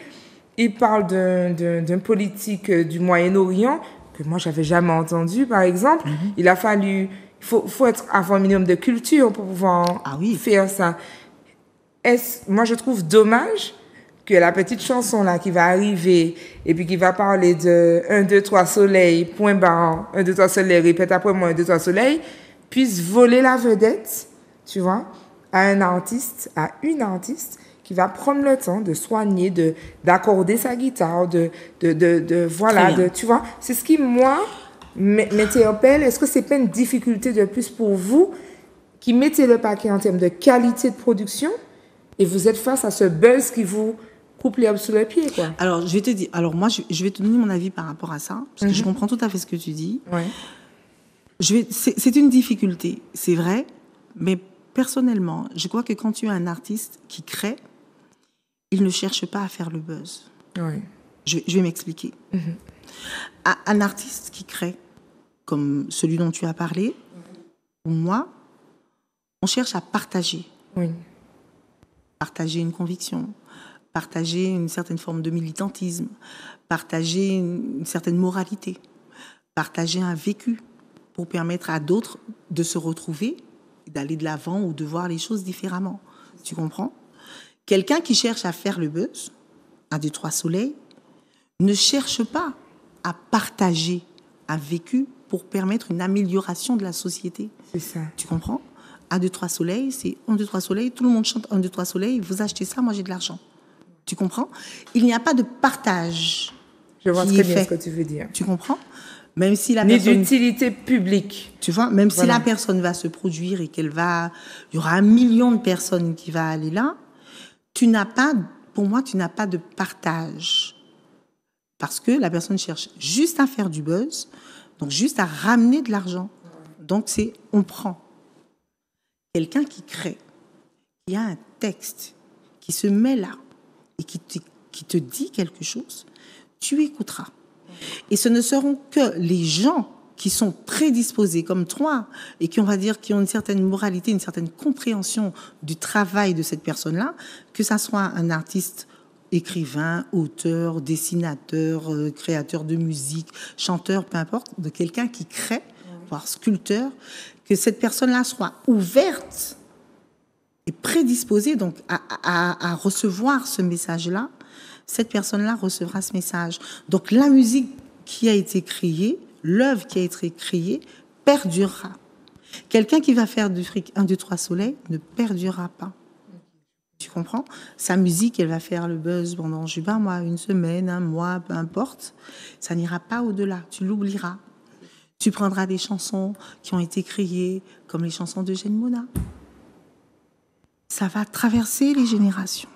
il parle d'un politique du Moyen-Orient que moi, j'avais jamais entendu, par exemple. Il a fallu... Il faut avoir un minimum de culture pour pouvoir faire ça. Moi, je trouve dommage que la petite chanson là qui va arriver et puis qui va parler de 1, 2, 3 soleil, point barre, 1, 2, 3 soleil, répète après moi 1, 2, 3 soleil, puisse voler la vedette, tu vois, à un artiste, à une artiste qui va prendre le temps de soigner, d'accorder sa guitare, voilà, tu vois. C'est ce qui, moi, m'interpelle. Est-ce que c'est pas une difficulté de plus pour vous qui mettez le paquet en termes de qualité de production et vous êtes face à ce buzz qui vous coupe l'herbe sous le pied, quoi? Alors, je vais te dire, moi, je vais te donner mon avis par rapport à ça, parce que je comprends tout à fait ce que tu dis. Ouais. C'est une difficulté, c'est vrai, mais personnellement, je crois que quand tu as un artiste qui crée, il ne cherche pas à faire le buzz. Ouais. Je vais m'expliquer. Un artiste qui crée, comme celui dont tu as parlé, pour moi, on cherche à partager. Oui. Partager une conviction, partager une certaine forme de militantisme, partager une certaine moralité, partager un vécu pour permettre à d'autres de se retrouver, d'aller de l'avant ou de voir les choses différemment. Tu comprends? Quelqu'un qui cherche à faire le buzz, 1, 2, 3 soleils, ne cherche pas à partager un vécu pour permettre une amélioration de la société. C'est ça. Tu comprends? 1, 2, 3 soleils, c'est 1, 2, 3 soleils, tout le monde chante 1, 2, 3 soleils, vous achetez ça, moi j'ai de l'argent. Tu comprends? Il n'y a pas de partage. Je vois très bien ce que tu veux dire. Tu comprends? Même si la Ni personne... d'utilité publique. Tu vois, même si la personne va se produire et qu'elle va... Il y aura 1 million de personnes qui vont aller là, tu n'as pas... Pour moi, tu n'as pas de partage. Parce que la personne cherche juste à faire du buzz, donc juste à ramener de l'argent. Donc, c'est... On prend. Quelqu'un qui crée, qui a un texte, qui se met là et qui te dit quelque chose, tu écouteras. Et ce ne seront que les gens qui sont prédisposés comme toi et qui, on va dire, qui ont une certaine moralité, une certaine compréhension du travail de cette personne-là, que ça soit un artiste, écrivain, auteur, dessinateur, créateur de musique, chanteur, peu importe, de quelqu'un qui crée, voire sculpteur, que cette personne-là soit ouverte et prédisposée donc à recevoir ce message-là, cette personne-là recevra ce message. Donc la musique qui a été créée, l'œuvre qui a été créée, perdurera. Quelqu'un qui va faire du fric 1, 2, 3 soleils ne perdurera pas. Tu comprends? Sa musique, elle va faire le buzz pendant, je sais pas moi, 1 semaine, 1 mois, peu importe. Ça n'ira pas au-delà. Tu l'oublieras. Tu prendras des chansons qui ont été créées, comme les chansons d'Eugène Mona. Ça va traverser les générations.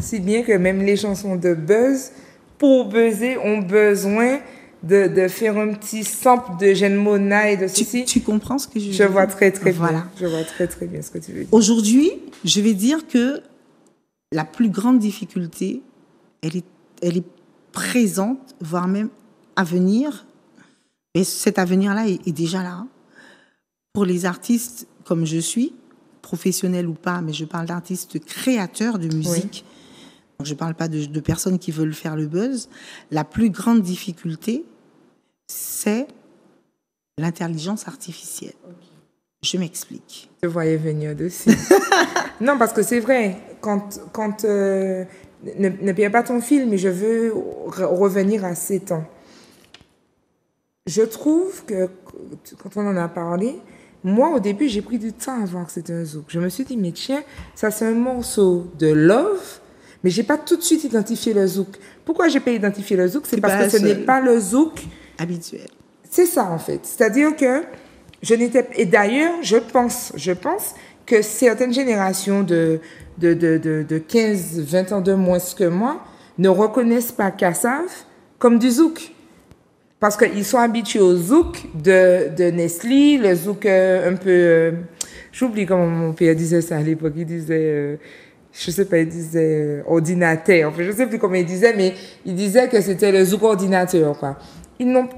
Si bien que même les chansons de buzz, pour buzzer, ont besoin de faire un petit sample d'Eugène Mona et de ceci. Tu comprends ce que je veux dire? Je vois très bien. Voilà. Je vois très bien ce que tu veux dire. Aujourd'hui, je vais dire que la plus grande difficulté, elle est présente, voire même à venir. Et cet avenir-là est déjà là. Pour les artistes comme je suis, professionnels ou pas, mais je parle d'artistes créateurs de musique. Oui. Donc je ne parle pas de personnes qui veulent faire le buzz. La plus grande difficulté, c'est l'intelligence artificielle. Okay. Je m'explique. Je voyais venir dessus. Non, parce que c'est vrai. Ne perds pas ton fil, mais je veux revenir à 7 ans. Je trouve que, quand on en a parlé, moi, au début, j'ai pris du temps à voir que c'était un zouk. Je me suis dit, mais tiens, ça, c'est un morceau de love, mais je n'ai pas tout de suite identifié le zouk. Pourquoi je n'ai pas identifié le zouk? C'est parce que ce n'est pas le zouk habituel. C'est ça, en fait. C'est-à-dire que je n'étais... Et d'ailleurs, je pense que certaines générations de 15, 20 ans de moins que moi ne reconnaissent pas Kassav comme du zouk. Parce qu'ils sont habitués au zouk de Nestlé, le zouk un peu... j'oublie comment mon père disait ça à l'époque. Il disait... je sais pas, il disait ordinateur. Enfin, je sais plus comment il disait, mais il disait que c'était le zouk ordinateur, quoi.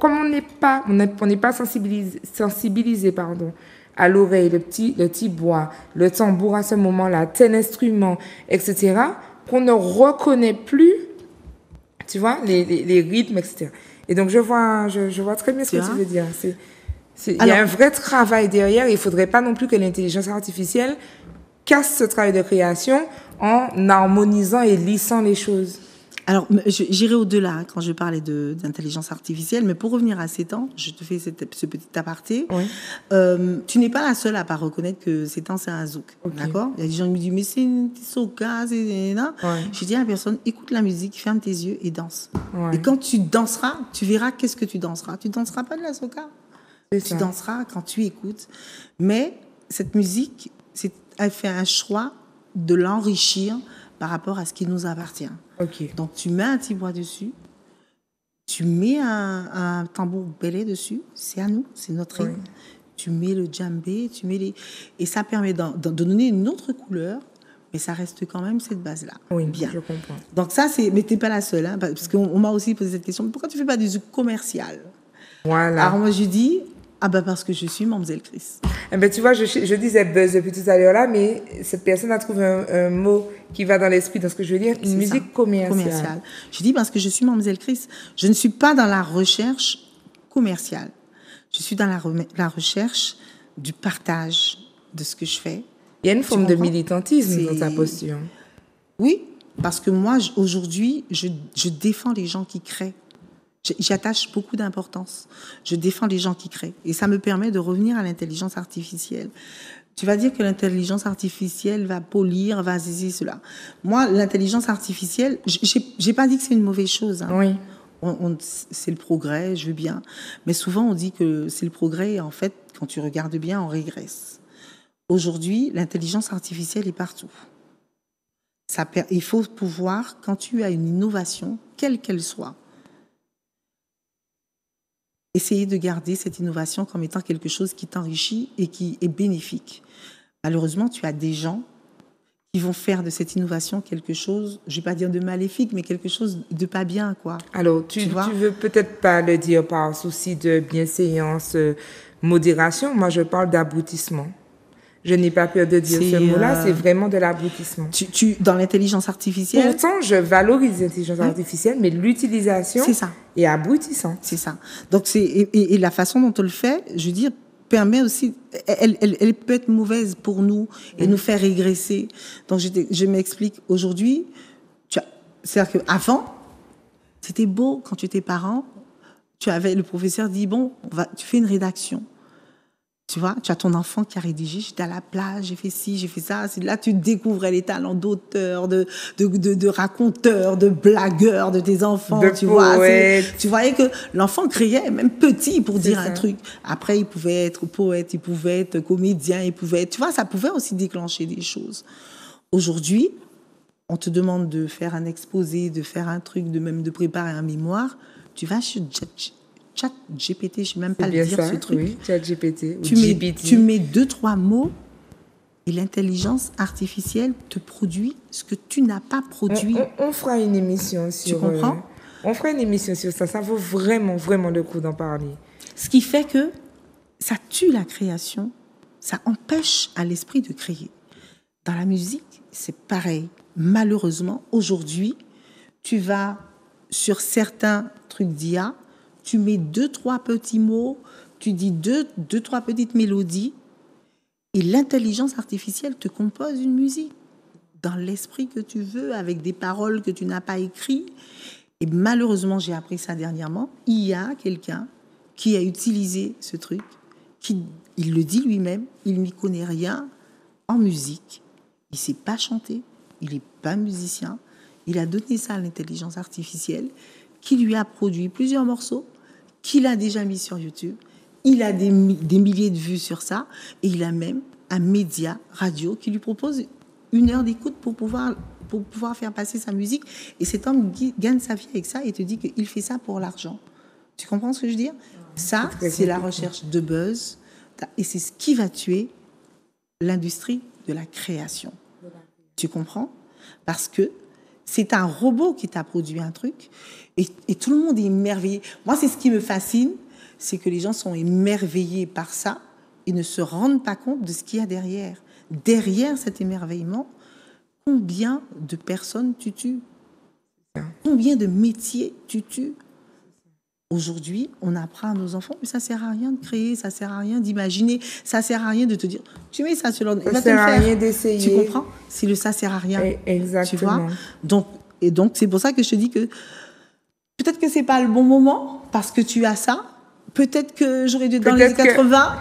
Comme on n'est pas sensibilisé à l'oreille, le petit bois, le tambour à ce moment-là, tel instrument, etc., qu'on ne reconnaît plus, tu vois, les rythmes, etc. Et donc, je vois très bien ce que tu veux dire. Il y a un vrai travail derrière. Il ne faudrait pas non plus que l'intelligence artificielle casse ce travail de création en harmonisant et lissant les choses. Alors, j'irai au-delà quand je parlais d'intelligence artificielle, mais pour revenir à 7 ans, je te fais ce petit aparté. Oui. Tu n'es pas la seule à ne pas reconnaître que 7 ans, c'est un zouk. Okay. D'accord? Il y a des gens qui me disent, mais c'est une soca, c'est là. Ouais. Je dis à la personne, écoute la musique, ferme tes yeux et danse. Ouais. Et quand tu danseras, tu verras qu'est-ce que tu danseras. Tu ne danseras pas de la soca. Tu danseras quand tu écoutes. Mais cette musique, elle fait un choix de l'enrichir par rapport à ce qui nous appartient. Okay. Donc, tu mets un tibois dessus, tu mets un tambour belé dessus, c'est à nous, c'est notre rythme. Oui. Tu mets le djembé, et ça permet de donner une autre couleur, mais ça reste quand même cette base-là. Oui, bien. Je comprends. Donc ça, mais t'es pas la seule, hein, parce qu'on m'a aussi posé cette question. Pourquoi tu fais pas du commercial? Voilà. Alors moi, je dis, parce que je suis Mademoiselle Chris. Eh ben, tu vois, je disais buzz depuis tout à l'heure là, mais cette personne a trouvé un mot qui va dans l'esprit, dans ce que je veux dire, une musique commerciale. Je dis parce que je suis Mademoiselle Chris. Je ne suis pas dans la recherche commerciale. Je suis dans la recherche du partage de ce que je fais. Il y a une forme de militantisme dans ta posture. Oui, parce que moi, aujourd'hui, je défends les gens qui créent. J'attache beaucoup d'importance. Je défends les gens qui créent. Et ça me permet de revenir à l'intelligence artificielle. Tu vas dire que l'intelligence artificielle va polir, va ceci, cela. Moi, l'intelligence artificielle, j'ai pas dit que c'est une mauvaise chose. Hein. Oui. C'est le progrès, je veux bien. Mais souvent, on dit que c'est le progrès et en fait, quand tu regardes bien, on régresse. Aujourd'hui, l'intelligence artificielle est partout. Il faut pouvoir, quand tu as une innovation, quelle qu'elle soit, essayer de garder cette innovation comme étant quelque chose qui t'enrichit et qui est bénéfique. Malheureusement, tu as des gens qui vont faire de cette innovation quelque chose, je ne vais pas dire de maléfique, mais quelque chose de pas bien, quoi. Alors, tu veux peut-être pas le dire par souci de bienséance, modération. Moi, je parle d'aboutissement. Je n'ai pas peur de dire ce mot-là, c'est vraiment de l'aboutissement. Dans l'intelligence artificielle... Pourtant, je valorise l'intelligence artificielle, mais l'utilisation est aboutissante. C'est ça. Donc, et la façon dont on le fait, je veux dire, permet aussi... Elle peut être mauvaise pour nous et nous faire régresser. Donc, je m'explique. Aujourd'hui, c'est-à-dire qu'avant, c'était beau quand tu étais parent, le professeur dit, bon, tu fais une rédaction. Tu vois, tu as ton enfant qui a rédigé, j'étais à la plage, j'ai fait ci, j'ai fait ça. Là, tu découvrais les talents d'auteur, de raconteur, de blagueur de tes enfants. Tu voyais que l'enfant créait, même petit, pour dire un truc. Après, il pouvait être poète, il pouvait être comédien, tu vois, ça pouvait aussi déclencher des choses. Aujourd'hui, on te demande de faire un exposé, de faire un truc, même de préparer un mémoire. Tu vas sur ChatGPT, je ne sais même pas le dire, ce truc. Oui, ChatGPT. Tu mets 2-3 mots et l'intelligence artificielle te produit ce que tu n'as pas produit. On fera une émission sur... Tu comprends? On fera une émission sur ça. Ça vaut vraiment, vraiment le coup d'en parler. Ce qui fait que ça tue la création, ça empêche à l'esprit de créer. Dans la musique, c'est pareil. Malheureusement, aujourd'hui, tu vas sur certains trucs d'IA, tu mets 2-3 petits mots, tu dis 2-3 petites mélodies et l'intelligence artificielle te compose une musique dans l'esprit que tu veux, avec des paroles que tu n'as pas écrites. Et malheureusement, j'ai appris ça dernièrement, il y a quelqu'un qui a utilisé ce truc, il le dit lui-même, il n'y connaît rien en musique, il ne sait pas chanter, il n'est pas musicien, il a donné ça à l'intelligence artificielle qui lui a produit plusieurs morceaux, qu'il a déjà mis sur YouTube. Il a des milliers de vues sur ça. Et il a même un média radio qui lui propose 1 heure d'écoute pour pouvoir faire passer sa musique. Et cet homme gagne sa vie avec ça et te dit qu'il fait ça pour l'argent. Tu comprends ce que je veux dire? Ça, c'est la recherche de buzz. Et c'est ce qui va tuer l'industrie de la création. Tu comprends? Parce que c'est un robot qui t'a produit un truc et tout le monde est émerveillé. Moi, c'est ce qui me fascine, c'est que les gens sont émerveillés par ça et ne se rendent pas compte de ce qu'il y a derrière. Derrière cet émerveillement, combien de personnes tu tues? Combien de métiers tu tues? Aujourd'hui, on apprend à nos enfants, mais ça ne sert à rien de créer, ça ne sert à rien d'imaginer, ça ne sert à rien de te dire, tu mets ça sur l'ordre. Ça ne sert à rien d'essayer. Tu comprends? Si ça ne sert à rien. Exactement. Tu vois? Donc, c'est pour ça que je te dis que peut-être que ce n'est pas le bon moment, parce que tu as ça. Peut-être que j'aurais dû être dans les années 80,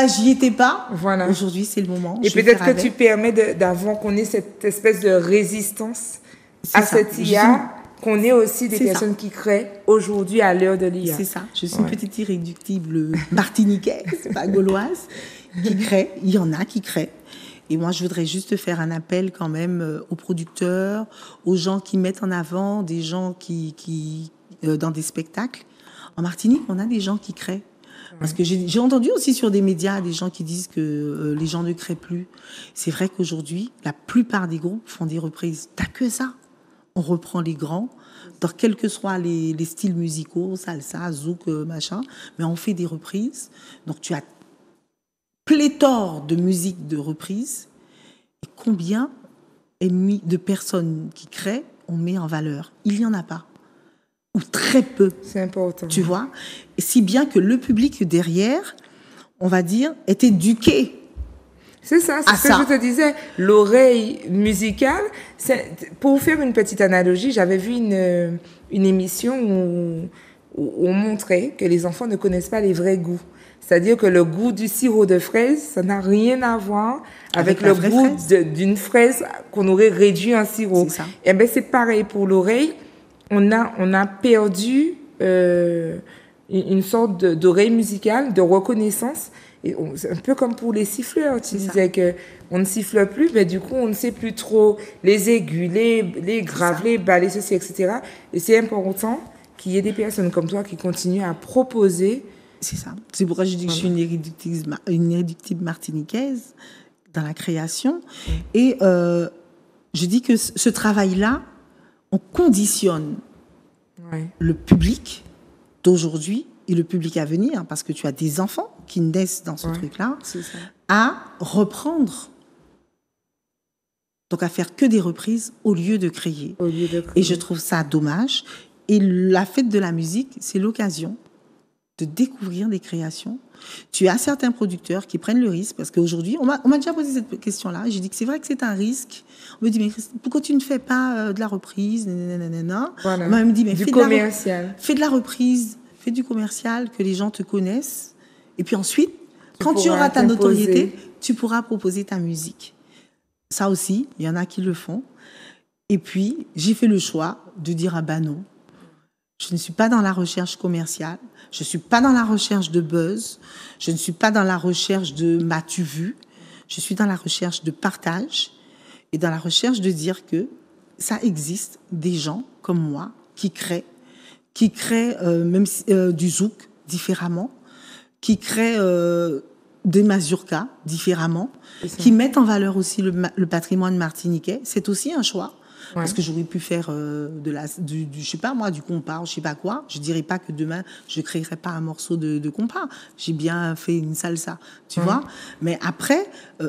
j'y étais pas. Voilà. Aujourd'hui, c'est le moment. Et peut-être que tu permets d'avoir qu'on ait cette espèce de résistance à cette IA. Qu'on ait aussi des personnes qui créent aujourd'hui à l'heure de l'IA. C'est ça. Je suis une petite irréductible martiniquaise, c'est pas gauloise, qui crée. Il y en a qui créent. Et moi, je voudrais juste faire un appel quand même aux producteurs, aux gens qui mettent en avant des gens qui dans des spectacles. En Martinique, on a des gens qui créent. Parce que j'ai entendu aussi sur des médias des gens qui disent que les gens ne créent plus. C'est vrai qu'aujourd'hui, la plupart des groupes font des reprises. T'as que ça. On reprend les grands, dans quels que soient les styles musicaux, salsa, zouk, machin, mais on fait des reprises. Donc tu as pléthore de musique de reprises. Et combien de personnes qui créent on met en valeur? Il n'y en a pas. Ou très peu. C'est important. Tu vois? Et si bien que le public derrière, on va dire, est éduqué. C'est ça, c'est ce que je te disais. L'oreille musicale, pour faire une petite analogie, j'avais vu une émission où on montrait que les enfants ne connaissent pas les vrais goûts. C'est-à-dire que le goût du sirop de fraise, ça n'a rien à voir avec le goût d'une fraise qu'on aurait réduit en sirop. C'est ça. Et ben c'est pareil pour l'oreille. On a perdu une sorte d'oreille musicale, de reconnaissance. C'est un peu comme pour les siffleurs. Tu disais qu'on ne siffle plus, mais du coup, on ne sait plus trop les aigus, les graves, les bas, les ceci, etc. Et c'est important qu'il y ait des personnes comme toi qui continuent à proposer. C'est ça. C'est pourquoi je dis que je suis une irréductible martiniquaise dans la création. Et je dis que ce travail-là, on conditionne le public d'aujourd'hui et le public à venir, parce que tu as des enfants qui naissent dans ce truc-là, à reprendre. Donc à faire que des reprises au lieu de créer. Et je trouve ça dommage. Et la fête de la musique, c'est l'occasion de découvrir des créations. Tu as certains producteurs qui prennent le risque, parce qu'aujourd'hui, on m'a déjà posé cette question-là, j'ai dit que c'est vrai que c'est un risque. On me dit, mais pourquoi tu ne fais pas de la reprise? Voilà. On m'a même dit, mais fais de la reprise, fais du commercial, que les gens te connaissent. Et puis ensuite, quand tu auras ta notoriété, tu pourras proposer ta musique. Ça aussi, il y en a qui le font. Et puis, j'ai fait le choix de dire, ah ben non, je ne suis pas dans la recherche commerciale, je ne suis pas dans la recherche de buzz, je ne suis pas dans la recherche de m'as-tu vu, je suis dans la recherche de partage et dans la recherche de dire que ça existe des gens comme moi qui créent même du zouk différemment, qui créent des mazurkas différemment, qui mettent en valeur aussi le patrimoine martiniquais. C'est aussi un choix. Parce que j'aurais pu faire je sais pas moi, du compas, je sais pas quoi. Je dirais pas que demain je créerai pas un morceau de compas. J'ai bien fait une salsa, tu vois. Mais après,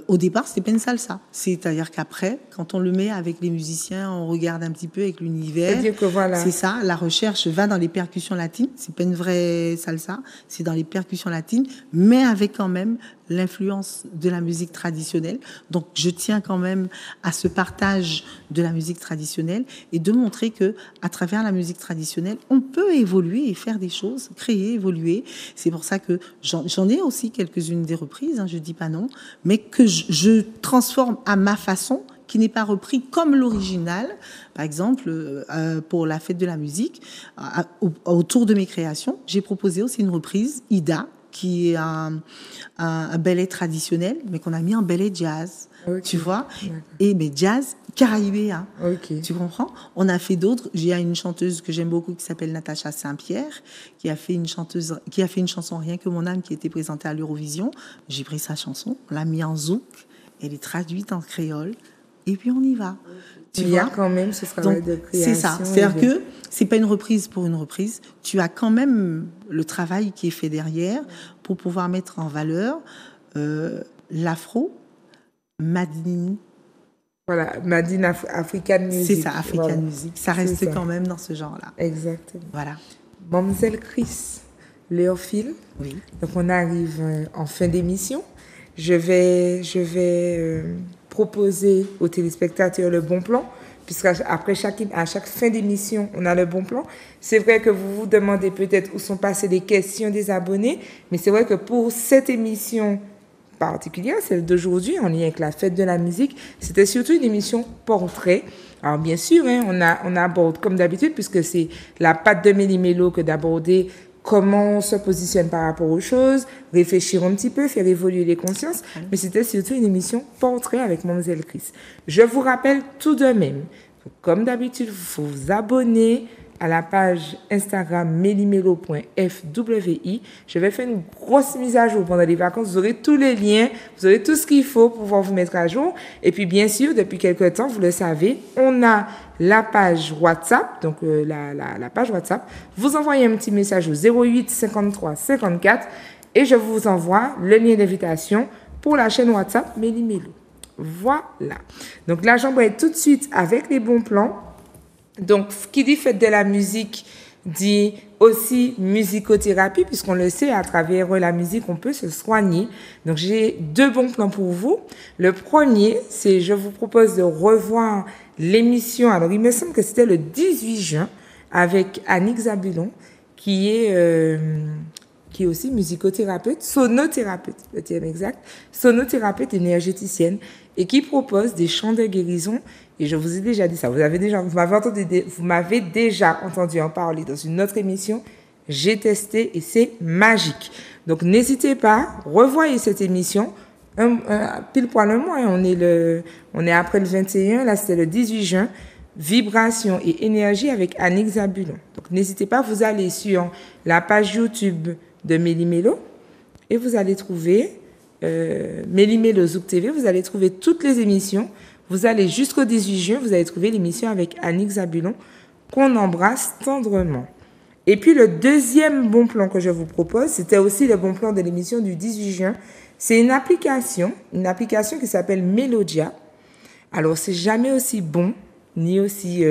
au départ, c'était pas une salsa. C'est-à-dire qu'après, quand on le met avec les musiciens, on regarde un petit peu avec l'univers. C'est-à-dire que voilà. C'est ça. La recherche va dans les percussions latines. C'est pas une vraie salsa. C'est dans les percussions latines, mais avec quand même l'influence de la musique traditionnelle. Donc, je tiens quand même à ce partage de la musique traditionnelle et de montrer que, à travers la musique traditionnelle, on peut évoluer et faire des choses, créer, évoluer. C'est pour ça que j'en ai aussi quelques-unes des reprises, je dis pas non, mais que je transforme à ma façon, qui n'est pas repris comme l'original. Par exemple, pour la fête de la musique, autour de mes créations, j'ai proposé aussi une reprise, Ida, qui est un ballet traditionnel, mais qu'on a mis en ballet jazz, tu vois. Et mais jazz caraïbéen, tu comprends. On a fait d'autres. J'ai une chanteuse que j'aime beaucoup qui s'appelle Natacha Saint-Pierre, qui a fait une chanson Rien que mon âme, qui a été présentée à l'Eurovision. J'ai pris sa chanson, on l'a mis en zouk, elle est traduite en créole, et puis on y va. Il y a quand même ce travail de création. C'est ça. C'est-à-dire que c'est pas une reprise pour une reprise. Tu as quand même le travail qui est fait derrière pour pouvoir mettre en valeur l'afro, Madine. Voilà, Madine African Music. C'est ça, African Music. Ça reste quand même dans ce genre-là. Exactement. Voilà. Mademoiselle Chris Léophile. Oui. Donc on arrive en fin d'émission. Je vais proposer aux téléspectateurs le bon plan, puisqu'à chaque fin d'émission, on a le bon plan. C'est vrai que vous vous demandez peut-être où sont passées les questions des abonnés, mais c'est vrai que pour cette émission particulière, celle d'aujourd'hui, en lien avec la fête de la musique, c'était surtout une émission portrait. Alors bien sûr, on aborde comme d'habitude, puisque c'est la patte de Méli-Mélo que d'aborder comment on se positionne par rapport aux choses, réfléchir un petit peu, faire évoluer les consciences. Mais c'était surtout une émission portrait avec Mademoiselle Chris. Je vous rappelle tout de même, comme d'habitude, il faut vous abonner, à la page Instagram melimelo.fwi. Je vais faire une grosse mise à jour pendant les vacances. Vous aurez tous les liens, vous aurez tout ce qu'il faut pour pouvoir vous mettre à jour. Et puis, bien sûr, depuis quelques temps, vous le savez, on a la page WhatsApp, donc la page WhatsApp. Vous envoyez un petit message au 08 53 54 et je vous envoie le lien d'invitation pour la chaîne WhatsApp Méli-Mélo. Voilà. Donc là, j'embraye tout de suite avec les bons plans. Donc, qui dit fête de la musique dit aussi musicothérapie, puisqu'on le sait, à travers la musique, on peut se soigner. Donc, j'ai 2 bons plans pour vous. Le premier, c'est je vous propose de revoir l'émission. Alors, il me semble que c'était le 18 juin avec Annick Zabulon, qui est aussi musicothérapeute, sonothérapeute, le terme exact, sonothérapeute énergéticienne, et qui propose des chants de guérison. Et je vous ai déjà dit ça. Vous m'avez déjà entendu en parler dans une autre émission. J'ai testé et c'est magique. Donc, n'hésitez pas, revoyez cette émission. Pile poil un mois, on est après le 21, là c'était le 18 juin. Vibration et énergie avec Annick Zabulon. Donc, n'hésitez pas, vous allez sur la page YouTube de Méli-Mélo et vous allez trouver Méli-Mélo Zouk TV, vous allez trouver toutes les émissions. Vous allez jusqu'au 18 juin, vous allez trouver l'émission avec Annick Zabulon qu'on embrasse tendrement. Et puis le deuxième bon plan que je vous propose, c'était aussi le bon plan de l'émission du 18 juin. C'est une application qui s'appelle Melodia. Alors c'est jamais aussi bon ni aussi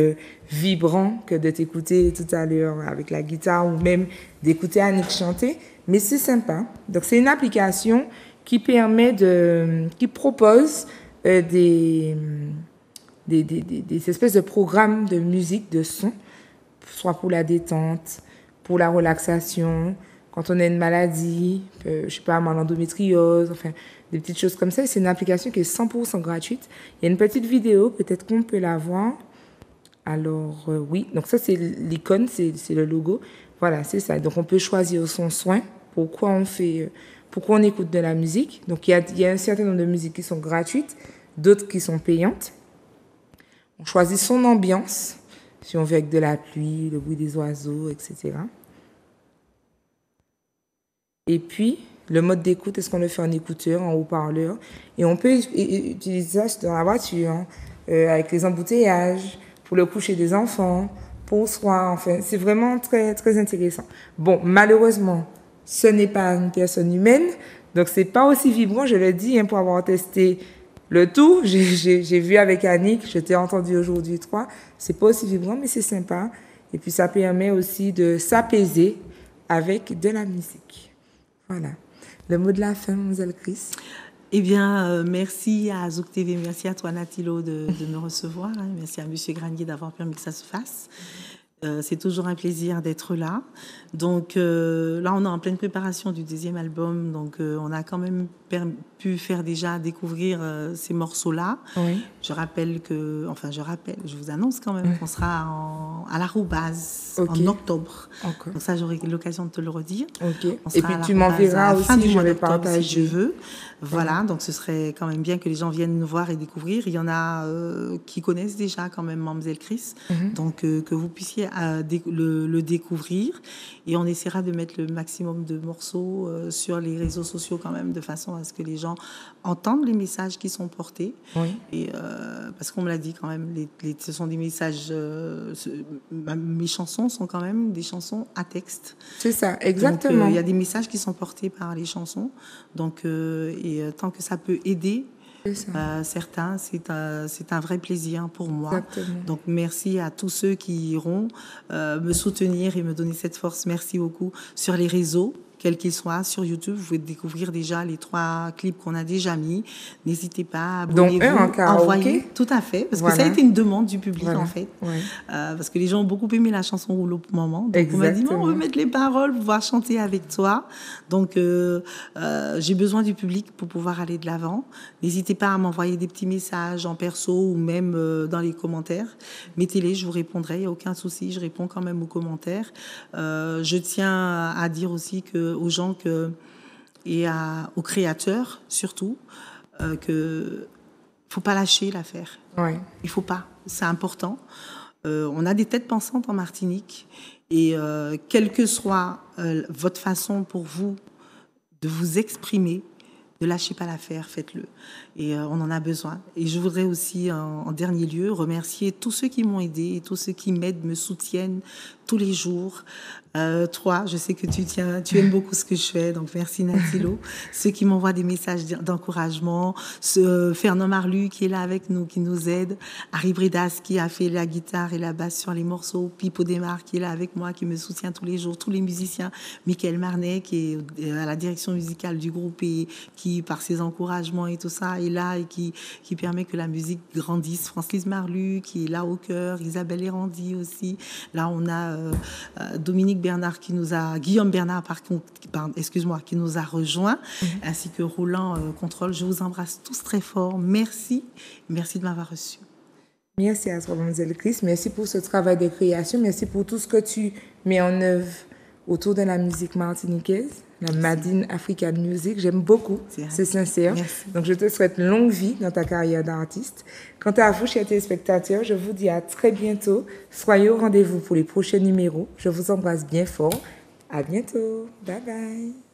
vibrant que de t'écouter tout à l'heure avec la guitare ou même d'écouter Annick chanter, mais c'est sympa. Donc c'est une application qui propose des espèces de programmes de musique, de son, soit pour la détente, pour la relaxation, quand on a une maladie, je sais pas, l'endométriose, enfin, des petites choses comme ça. C'est une application qui est 100% gratuite. Il y a une petite vidéo, peut-être qu'on peut la voir. Alors, oui, donc ça, c'est l'icône, c'est le logo. Voilà, c'est ça. Donc, on peut choisir son soin, pourquoi on écoute de la musique. Donc, il y a un certain nombre de musiques qui sont gratuites, d'autres qui sont payantes. On choisit son ambiance, si on veut avec de la pluie, le bruit des oiseaux, etc. Et puis, le mode d'écoute, est-ce qu'on le fait en écouteur, en haut-parleur? Et on peut utiliser ça dans la voiture, avec les embouteillages, pour le coucher des enfants, pour soi. Enfin, c'est vraiment très, très intéressant. Bon, malheureusement, ce n'est pas une personne humaine, donc c'est pas aussi vibrant, je le dis, pour avoir testé le tout. J'ai vu avec Annick, je t'ai entendu aujourd'hui 3. C'est pas aussi vibrant, mais c'est sympa. Et puis, ça permet aussi de s'apaiser avec de la musique. Voilà. Le mot de la fin, Mademoiselle Chris. Eh bien, merci à Zouk TV, merci à toi, Natilo, de me recevoir. Merci à Monsieur Granier d'avoir permis que ça se fasse. C'est toujours un plaisir d'être là. Donc là, on est en pleine préparation du 2e album. Donc on a quand même pu faire déjà découvrir ces morceaux-là. Oui. Je vous annonce quand même qu'on sera à l'Aroubase en octobre. Okay. Donc ça, j'aurai l'occasion de te le redire. Okay. Et puis tu m'enverras aussi, je vais partager. Si je veux. Voilà, donc ce serait quand même bien que les gens viennent nous voir et découvrir. Il y en a qui connaissent déjà quand même Mademoiselle Chris. Donc que vous puissiez le découvrir. Et on essaiera de mettre le maximum de morceaux sur les réseaux sociaux quand même, de façon à ce que les gens entendent les messages qui sont portés. Oui. Et parce qu'on me l'a dit quand même, ce sont des messages... mes chansons sont quand même des chansons à texte. C'est ça, exactement. Il y a des messages qui sont portés par les chansons. Donc, tant que ça peut aider certains, c'est un vrai plaisir pour moi. Exactement. Donc, merci à tous ceux qui iront me soutenir et me donner cette force. Merci beaucoup sur les réseaux. Quel qu'il soit, sur YouTube, vous pouvez découvrir déjà les 3 clips qu'on a déjà mis. N'hésitez pas à abonnez-vous. Donc, un en karaoké. Envoyez, tout à fait, parce que ça a été une demande du public, en fait. Ouais. Parce que les gens ont beaucoup aimé la chanson Rouleau pour moment. Donc, exactement. on m'a dit, non, on veut mettre les paroles, pouvoir chanter avec toi. Donc, j'ai besoin du public pour pouvoir aller de l'avant. N'hésitez pas à m'envoyer des petits messages en perso ou même dans les commentaires. Mettez-les, je vous répondrai, il n'y a aucun souci, je réponds quand même aux commentaires. Je tiens à dire aussi aux gens et aux créateurs surtout que faut pas lâcher l'affaire. Ouais. Il faut pas, c'est important. On a des têtes pensantes en Martinique. Et quelle que soit votre façon pour vous de vous exprimer, ne lâchez pas l'affaire, faites-le. Et on en a besoin. Et je voudrais aussi, en dernier lieu, remercier tous ceux qui m'ont aidé, tous ceux qui m'aident, me soutiennent tous les jours. Toi, je sais que tu aimes beaucoup ce que je fais, donc merci Natilo. Ceux qui m'envoient des messages d'encouragement, Fernand Marlu qui est là avec nous, qui nous aide, Harry Bredas qui a fait la guitare et la basse sur les morceaux, Pipo Desmar qui est là avec moi, qui me soutient tous les jours, tous les musiciens, Michael Marnet qui est à la direction musicale du groupe et qui, par ses encouragements et tout ça, est là et qui permet que la musique grandisse. Francis Marlu qui est là au cœur, Isabelle Erandi aussi. Là, on a Dominique Bernard Guillaume Bernard qui nous a rejoint, ainsi que Roland Contrôle. Je vous embrasse tous très fort. Merci de m'avoir reçu. Merci à toi, Mademoiselle Chris. Merci pour ce travail de création. Merci pour tout ce que tu mets en œuvre autour de la musique martiniquaise, la Madine African Music. J'aime beaucoup, c'est sincère. Merci. Donc, je te souhaite longue vie dans ta carrière d'artiste. Quant à vous, chers téléspectateurs, je vous dis à très bientôt. Soyez au rendez-vous pour les prochains numéros. Je vous embrasse bien fort. À bientôt. Bye bye.